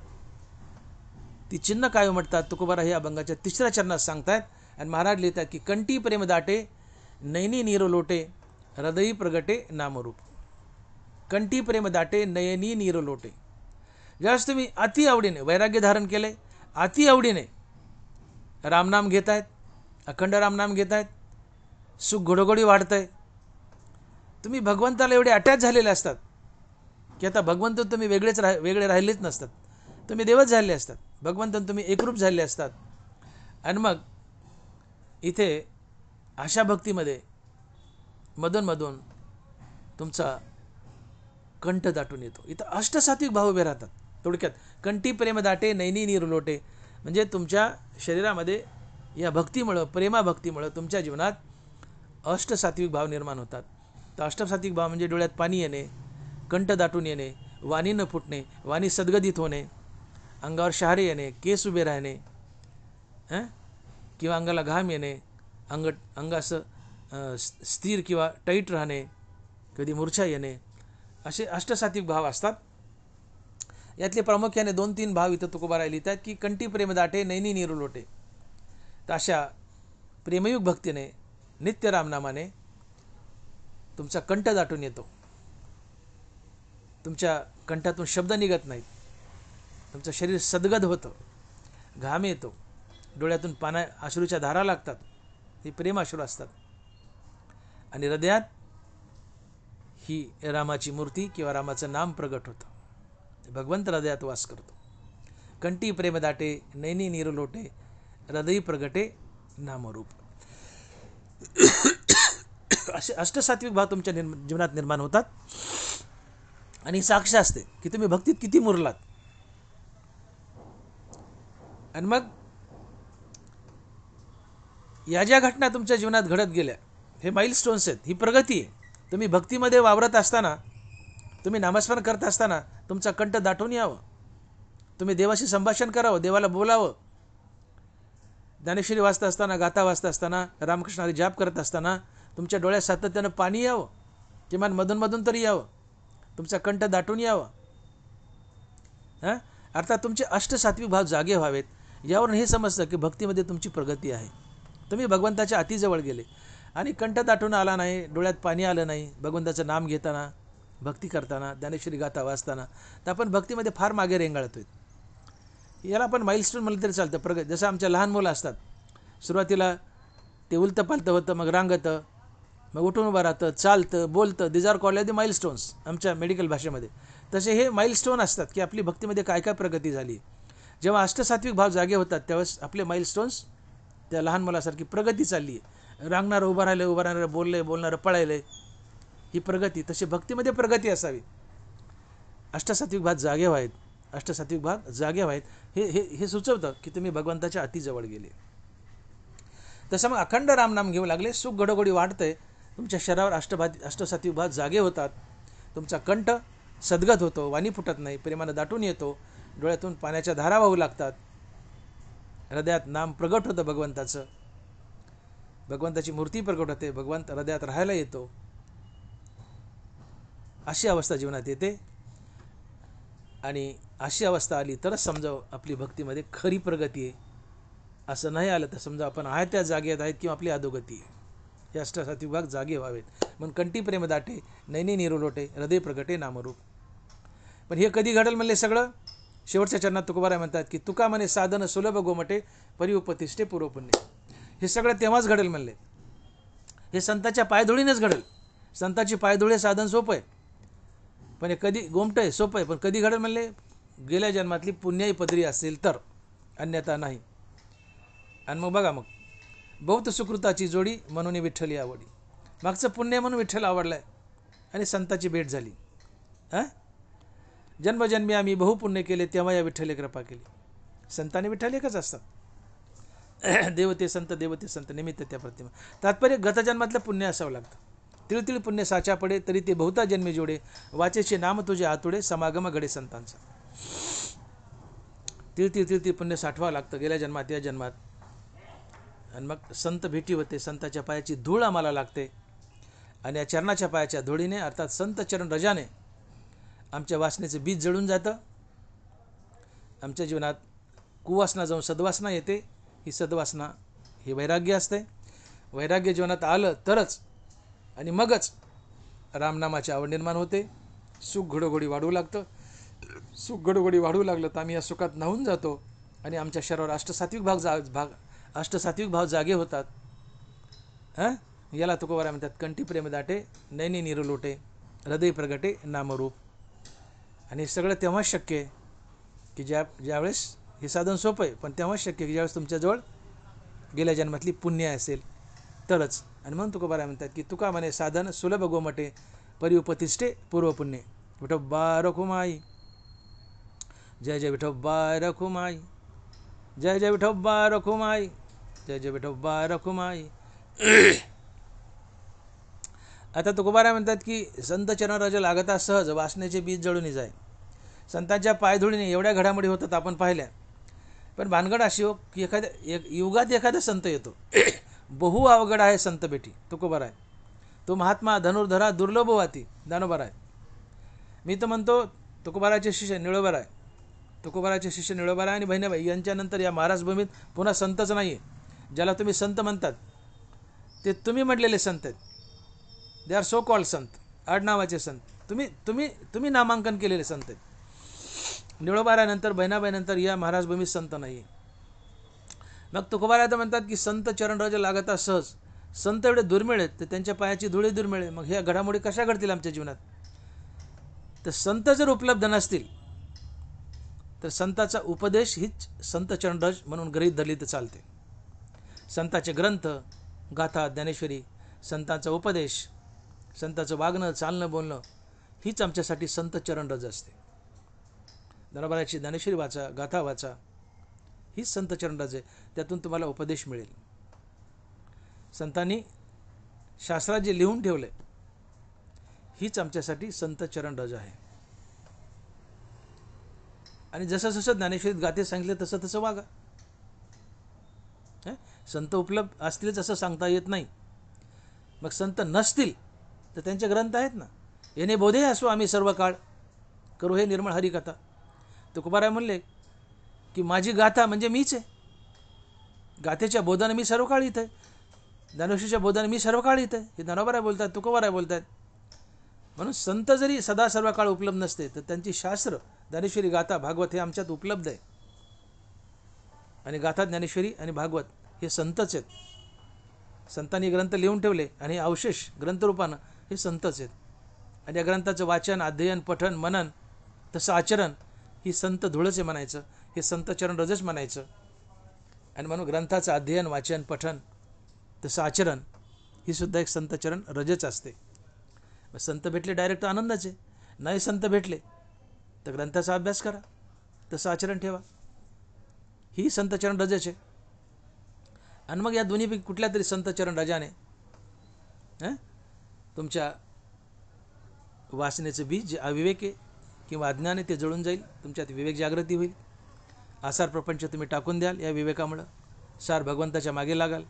ती चिन्ह काय उमटतात तुकोबारा हे अभंगाच्या 3ऱ्या चरणात सांगतायत. आणि महाराज लिहितात की कंठी प्रेम दाटे, नयनी नीर लोटे, हृदयी प्रगटे नामरूप. कंठी प्रेम दाटे, नयनी नीर लोटे. ज्यावेळेस तुम्ही अति आवडीने वैराग्य धारण केले, अति आवडीने रामनाम घेत आहेत, अखंड रामनाम घेत आहेत, सुख घडोघडी वाढतंय. तुम्ही भगवंताला एवढे अटॅच झालेले असतात की आता भगवंत तुम्ही वेगळे राहिलेच नसतात, तुम्ही देवच झालेले असतात. भगवंतन तुम्ही एकरूप झालेले असतात. आणि मग इथे अशा भक्तीमध्ये मधून तुमचा कंठ दाटून येतो. इथं अष्टसात्विक भाव उभे राहतात. थोडक्यात कंठी प्रेम दाटे नैनी नीर लोटे, म्हणजे तुमच्या शरीरामध्ये या भक्तीमुळं, प्रेमाभक्तीमुळं तुमच्या जीवनात अष्टसात्विक भाव निर्माण होतात. तर अष्टसात्विक भाव म्हणजे डोळ्यात पाणी येणे, कंठ दाटून येणे, वाणी न फुटणे, वाणी सद्गदित होणे, अंगावर शहारे येणे, केस उभे राहणे, किंवा अंगाला घाम येणे, अंग असं स्थिर किंवा टाईट राहणे, कधी मूर्छा येणे, असे अष्टसात्विक भाव असतात. यातले प्रामुख्याने 2-3 भाव इथं तुकोबाराय लिहितात की कंठी प्रेम दाटे नैनी नीर लोटे. तर अशा प्रेमयुग भक्तीने, नित्य रामनामाने तुमचा कंठ दाटून येतो. तुमच्या कंठातून शब्द निघत नाहीत, तुमचं शरीर सद्गद होतं, घाम येतो, डोळ्यातून अश्रूच्या धारा लागतात, ही प्रेमाश्रू असतात. आणि हृदयात ही रामाची मूर्ती किंवा रामाचं नाम प्रगट होतं. भगवंत हृदयात वास करतो. कंठी प्रेम दाटे नैनी नीर लोटे, हृदयी प्रगटे नामरूप. असे अष्टसात्विक भाव तुमच्या जीवनात निर्माण होतात. आणि साक्ष असते की तुम्ही भक्तीत किती मुरलात. आणि मग या ज्या घटना तुमच्या जीवनात घडत गेल्या, हे माइलस्टोन्स आहेत, ही प्रगती आहे. तुम्ही भक्तीमध्ये वावरत असताना, तुम्ही नामस्मरण करत असताना तुमचा कंठ दाटून यावं, तुम्ही देवाशी संभाषण करावं, देवाला बोलावं, ज्ञानेश्वरी वाचत असताना, गाथा वाचत असताना, रामकृष्णारी जाप करत असताना तुमच्या डोळ्यात सातत्यानं पाणी यावं, किमान मधून तरी यावं, तुमचा कंठ दाटून यावं. अर्थात तुमचे अष्टसात्विक भाव जागे व्हावेत. यावरून हे समजतं की भक्तीमध्ये तुमची प्रगती आहे. तुम्ही भगवंताच्या अतिजवळ गेले आणि कंठ दाटून आला नाही, डोळ्यात पाणी आलं नाही भगवंताचं नाम घेताना, भक्ती करताना, ज्ञानेश्वरी गाथा वाचताना, तर आपण भक्तीमध्ये फार मागे रेंगाळतोय. याला आपण माइलस्टोन म्हणलं तरी चालतं. प्रगती. जसं आमच्या लहान मुलं असतात, सुरुवातीला ते उलतं पालतं होतं, मग रांगतं, मग उठून उभं राहतं, चालतं, बोलतं. These are called the milestones आमच्या मेडिकल भाषेमध्ये. तसे हे माइलस्टोन असतात की आपली भक्तीमध्ये काय काय प्रगती झाली. जेव्हा अष्टसात्विक भाव जागे होतात त्यावेळेस आपले माइलस्टोन्स त्या लहान मुलासारखी प्रगती चालली आहे. रांगणारं उभं राहिलं, बोलणारं पळायलं, ही प्रगती. तशी भक्तीमध्ये प्रगती असावी. अष्टसात्विक भाग जागे व्हावेत, अष्टसात्विक भाग जागे व्हावेत, हे सुचवतं की तुम्ही भगवंताच्या अतिजवळ गेले. तसं मग अखंड रामनाम घेऊ लागले, सुख घडोघडी वाढतंय, तुमच्या शरीरावर अष्टसात्विक भाग जागे होतात, तुमचा कंठ सद्गत होतो, वाणी फुटत नाही, प्रेमानं दाटून येतो, डोळ्यातून पाण्याच्या धारा वाहू लागतात, हृदयात नाम प्रगट होतं भगवंताचं, भगवंताची मूर्ती प्रगट होते, भगवंत हृदयात राहायला येतो. अशी अवस्था जीवनात येते. आणि अशी अवस्था आली तरच समजावं आपली भक्तीमध्ये खरी प्रगती आहे. असं नाही आलं तर समजा आपण आहे त्या जागेत आहेत किंवा आपली अधोगती आहे. हे अष्टसात्विक भाग जागे व्हावेत. म्हणून कंठी प्रेम दाटे नैनी नीर लोटे, हृदय प्रगटे नामरूप. पण हे कधी घडल म्हणले सगळं? शेवटच्या चरणात तुकोबाराय म्हणतात की तुका म्हणे साधन सुलभ गोमटे, परिउपतिष्ठे पूर्वपुण्य. हे सगळं तेव्हाच घडेल म्हणले. हे संतांच्या पायधुळीनेच घडेल. संतांची पायधुळे साधन सोपं आहे, पण हे कधी गोमटं आहे, सोपं आहे, पण कधी घडेल म्हणले? गेल्या जन्मातली पुण्याई पदरी असेल तर, अन्यथा नाही. आणि मग बघा, मग बहुत सुकृताची जोडी म्हणून विठ्ठली आवडी. मागचं पुण्य म्हणून विठ्ठल आवडलाय आणि संताची भेट झाली. जन्मजन्मी आम्ही बहुपुण्य केले तेव्हा या विठ्ठले कृपा केली. संतांनी विठ्ठल एकच असतात. देवते संत निमित्त त्या प्रतिमा. तात्पर्य गतजन्मातलं पुण्य असावं लागतं. तिळतिळ पुण्य साचा पडे तरी ते बहुता जन्मी जोडे, वाचेचे नाम तुझे आतुडे, समागम घडे संतांचा. तिळतिळ पुण्य साठवावं लागतं गेल्या जन्मात, या जन्मात. आणि मग संत भेटी होते, संताच्या पायाची धूळ आम्हाला लागते. आणि या चरणाच्या पायाच्या धुळीने, अर्थात संत चरण रजाने आमच्या वासनेचं बीज जळून जातं. आमच्या जीवनात कुवासना जाऊन सद्वासना येते. ही सद्वासना हे वैराग्य असते. वैराग्य जीवनात आलं तरच आणि मगच रामनामाची आवड निर्माण होते. सुख घडोघडी वाढू लागतं. सुख घडोघडी वाढू लागलं तर आम्ही या सुखात न्हावून जातो आणि आमच्या शरीरावर अष्टसात्विक भाव जागे होतात. याला तुकोबाराय म्हणतात कंठी प्रेम दाटे नैनी नीर लोटे, हृदय प्रगटे नामरूप. आणि सगळं तेव्हाच शक्य आहे की ज्यावेळेस हे साधन सोपं आहे, पण तेव्हाच शक्य की ज्यावेळेस तुमच्याजवळ गेल्या जन्मातली पुण्य असेल तरच. आणि म्हणून तुकोबाराय म्हणतात की तुका म्हणे साधन सुलभ गोमटे परी उपतिष्ठे पूर्वपुण्ये. विठोबा रखुमाई, जय जय विठोबा रखुमाई, जय जय विठोबा रखुमाई, जय जय विठोबा रखुमाई. आता तुकोबाराय म्हणतात की संत चरणराज लागता सहज वासनेचे बीज जळून जाय. संतांच्या पायधुळीने एवढ्या घडामोडी होतात आपण पाहिल्या, पण भानगड अशी हो की एखाद्या युगात एखादा संत येतो. बहु अवघड आहे संत भेटी. तुकोबाराय तो महात्मा धनुर्धरा दुर्लभ वाती दानोबाराय. मी तर म्हणतो तुकोबारायचे शिष्य निळोबाराय, तुकोबारायचे शिष्य निळोबाराय आणि बहिणाबाई यांच्यानंतर या महाराज भूमीत पुन्हा संतच नाही आहे. ज्याला तुम्ही संत म्हणतात ते तुम्ही म्हटलेले संत आहेत. दे आर सो कॉल्ड संत, आडनावाचे संत. तुम्ही तुम्ही तुम्ही नामांकन केलेले संत आहेत. निळोबारायनंतर बहिणाबाईनंतर या महाराज भूमीत संत नाही. मग तुकोबाराय तर म्हणतात की संत चरणराज लागता सहज. संत एवढे दुर्मिळ आहेत तर त्यांच्या पायाची धुळी दुर्मिळ आहे. मग ह्या घडामोडी कशा घडतील आमच्या जीवनात? तर संत जर उपलब्ध नसतील तर संताचा उपदेश हीच संत चरणराज म्हणून गृहीत धरली तर चालते. संताचे ग्रंथ, गाथा, ज्ञानेश्वरी, संतांचा उपदेश, संताचं वागणं, चालणं, बोलणं हीच आमच्यासाठी संत चरणराज असते. दानोबाराची ज्ञानेश्वरी वाचा, गाथा वाचा, हीच संत चरणराज आहे. त्यातून तुम्हाला उपदेश मिळेल. संतांनी शास्त्रात जे लिहून ठेवले हीच आमच्यासाठी संत चरणराज आहे. आणि जसं जसं ज्ञानेश्वरीत गाथे सांगितले तसं तसं वागा. संत उपलब्ध असतीलच असं सांगता येत नाही. मग संत नसतील तर त्यांचे ग्रंथ आहेत ना. येणे बोधे असो आम्ही सर्व काळ, करू हे निर्मळ हरिकथा. तुकोबाराय म्हणले की माझी गाथा म्हणजे मीच आहे. गाथेच्या बोधाने मी सर्व काळ इथं आहे. ज्ञानेश्वरीच्या बोधाने मी सर्व काळ इथं आहे. हे दानोबाराय बोलतात, तुकोबाराय बोलतात. म्हणून संत जरी सदा सर्व काळ उपलब्ध नसते तर त्यांची शास्त्र ज्ञानेश्वरी, गाथा, भागवत हे आमच्यात उपलब्ध आहे. आणि गाथा, ज्ञानेश्वरी आणि भागवत हे संतच आहेत. संतांनी ग्रंथ लिहून ठेवले आणि हे अवशेष ग्रंथरूपानं हे संतच आहेत. आणि या ग्रंथाचं वाचन, अध्ययन, पठन, मनन, तसं आचरण ही संत धुळच आहे म्हणायचं. हे संत चरणरजच म्हणायचं. आणि म्हणून ग्रंथाचं अध्ययन, वाचन, पठन, तसं आचरण ही सुद्धा एक संत चरण रजच असते. संत भेटले डायरेक्ट आनंदच आहे. नाही संत भेटले तर ग्रंथाचा अभ्यास करा, तसं आचरण ठेवा, ही संत चरण रजच आहे. आणि मग या दोन्हीपैकी कुठल्या तरी संत चरण रजाने तुमच्या वासनेचं बीज जे अविवेक आहे किंवा अज्ञान आहे ते जळून जाईल. तुमच्यात विवेक जागृती होईल. आसार प्रपंच तुम्ही टाकून द्याल. या विवेकामुळं सार भगवंताच्या मागे लागाल.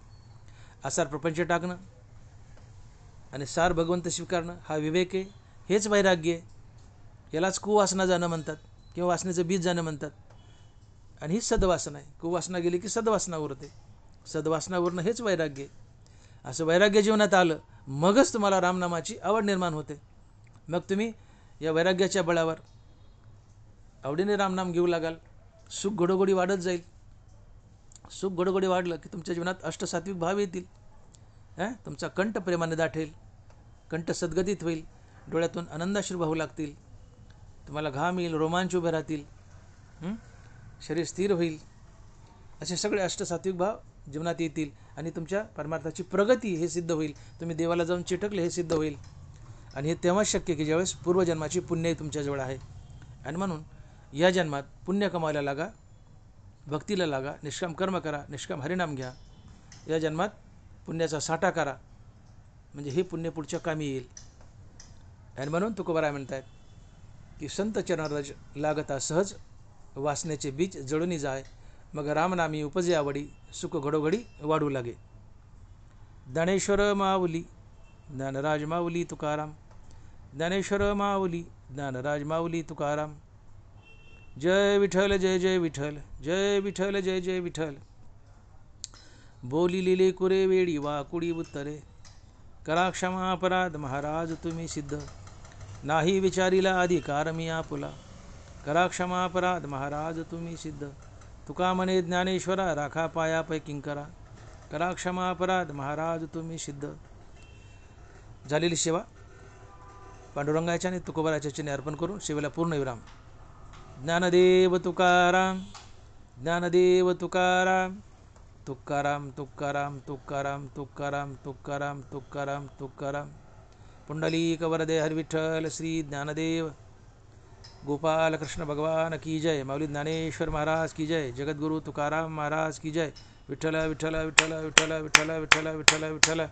आसार प्रपंच टाकणं आणि सार भगवंत स्वीकारणं हा विवेक आहे. हेच वैराग्य आहे. यालाच कुवासना जाणं म्हणतात किंवा वासनेचं बीज जाणं म्हणतात. आणि हीच सद्वासना आहे. कुवासना गेली की सद्वासना उरते. सद्वासना उरणं हेच वैराग्य आहे. असं वैराग्य जीवनात आलं मगच तुम्हाला रामनामाची आवड निर्माण होते. मग तुम्ही या वैराग्याच्या बळावर आवडीने रामनाम घेऊ लागाल. सुख घडोघडी वाढत जाईल. सुख घडोघडी वाढलं की तुमच्या जीवनात अष्टसात्विक भाव येतील. तुमचा कंठ प्रेमाने दाटेल, कंठ सद्गतीत होईल, डोळ्यातून आनंदाश्रू वाहू लागतील, तुम्हाला घाम येईल, रोमांच उभे राहतील, शरीर स्थिर होईल. असे सगळे अष्टसात्विक भाव जीवनात येतील आणि तुमच्या परमार्थाची प्रगती हे सिद्ध होईल. तुम्ही देवाला जाऊन चिटकले हे सिद्ध होईल. आणि हे तेव्हाच शक्य की ज्यावेळेस पूर्वजन्माची पुण्य तुमच्याजवळ आहे. आणि म्हणून या जन्मात पुण्य कमावायला लागा, भक्तीला लागा, निष्काम कर्म करा, निष्काम हरिनाम घ्या. या जन्मात पुण्याचा साठा करा, म्हणजे हे पुण्य पुढच्या कामी येईल. आणि म्हणून तुकोबाराय म्हणतात की संत चरणरज लागता सहज वासनेचे बीज जळूनी जाय. मग रामनामी उपजे आवडी, सुख घडोघडी वाढू लागे. ज्ञानेश्वर माऊली ज्ञानराज माऊली तुकाराम, ज्ञानेश्वर माऊली ज्ञानराज माऊली तुकाराम. जय विठ्ठल जय जय विठ्ठल, जय विठ्ठल जय जय विठ्ठल. बोली लिले कुरे वेळी वाकुडी उत्तरे, करा क्षमा अपराध महाराज तुम्ही सिद्ध. नाही विचारिला अधिकार मी आपुला, करा क्षमा अपराध महाराज तुम्ही सिद्ध. तुका म्हणे ज्ञानेश्वरा राखा पाया पै किंकरा, करा क्षमा अपराध महाराज तुम्ही सिद्ध. झालेली सेवा पांडुरंगाच्या आणि तुकोबाराच्या चरणी अर्पण करून सेवेला पूर्ण विराम. ज्ञानदेव तुकाराम ज्ञानदेव तुकाराम. तुकाराम तुकाराम तुकाराम तुकाराम तुकाराम तुकाराम तुकाराम. पुंडलिक वरदे हरिविठ्ठल श्री ज्ञानदेव गोपाल कृष्ण भगवान की जय. माऊली ज्ञानेश्वर महाराज की जय. जगद्गुरु तुकाराम महाराज की जय. विठ्ठल विठ्ठल विठ्ठल विठ्ठल विठ्ठल विठ्ठल विठ्ठल विठ्ठल.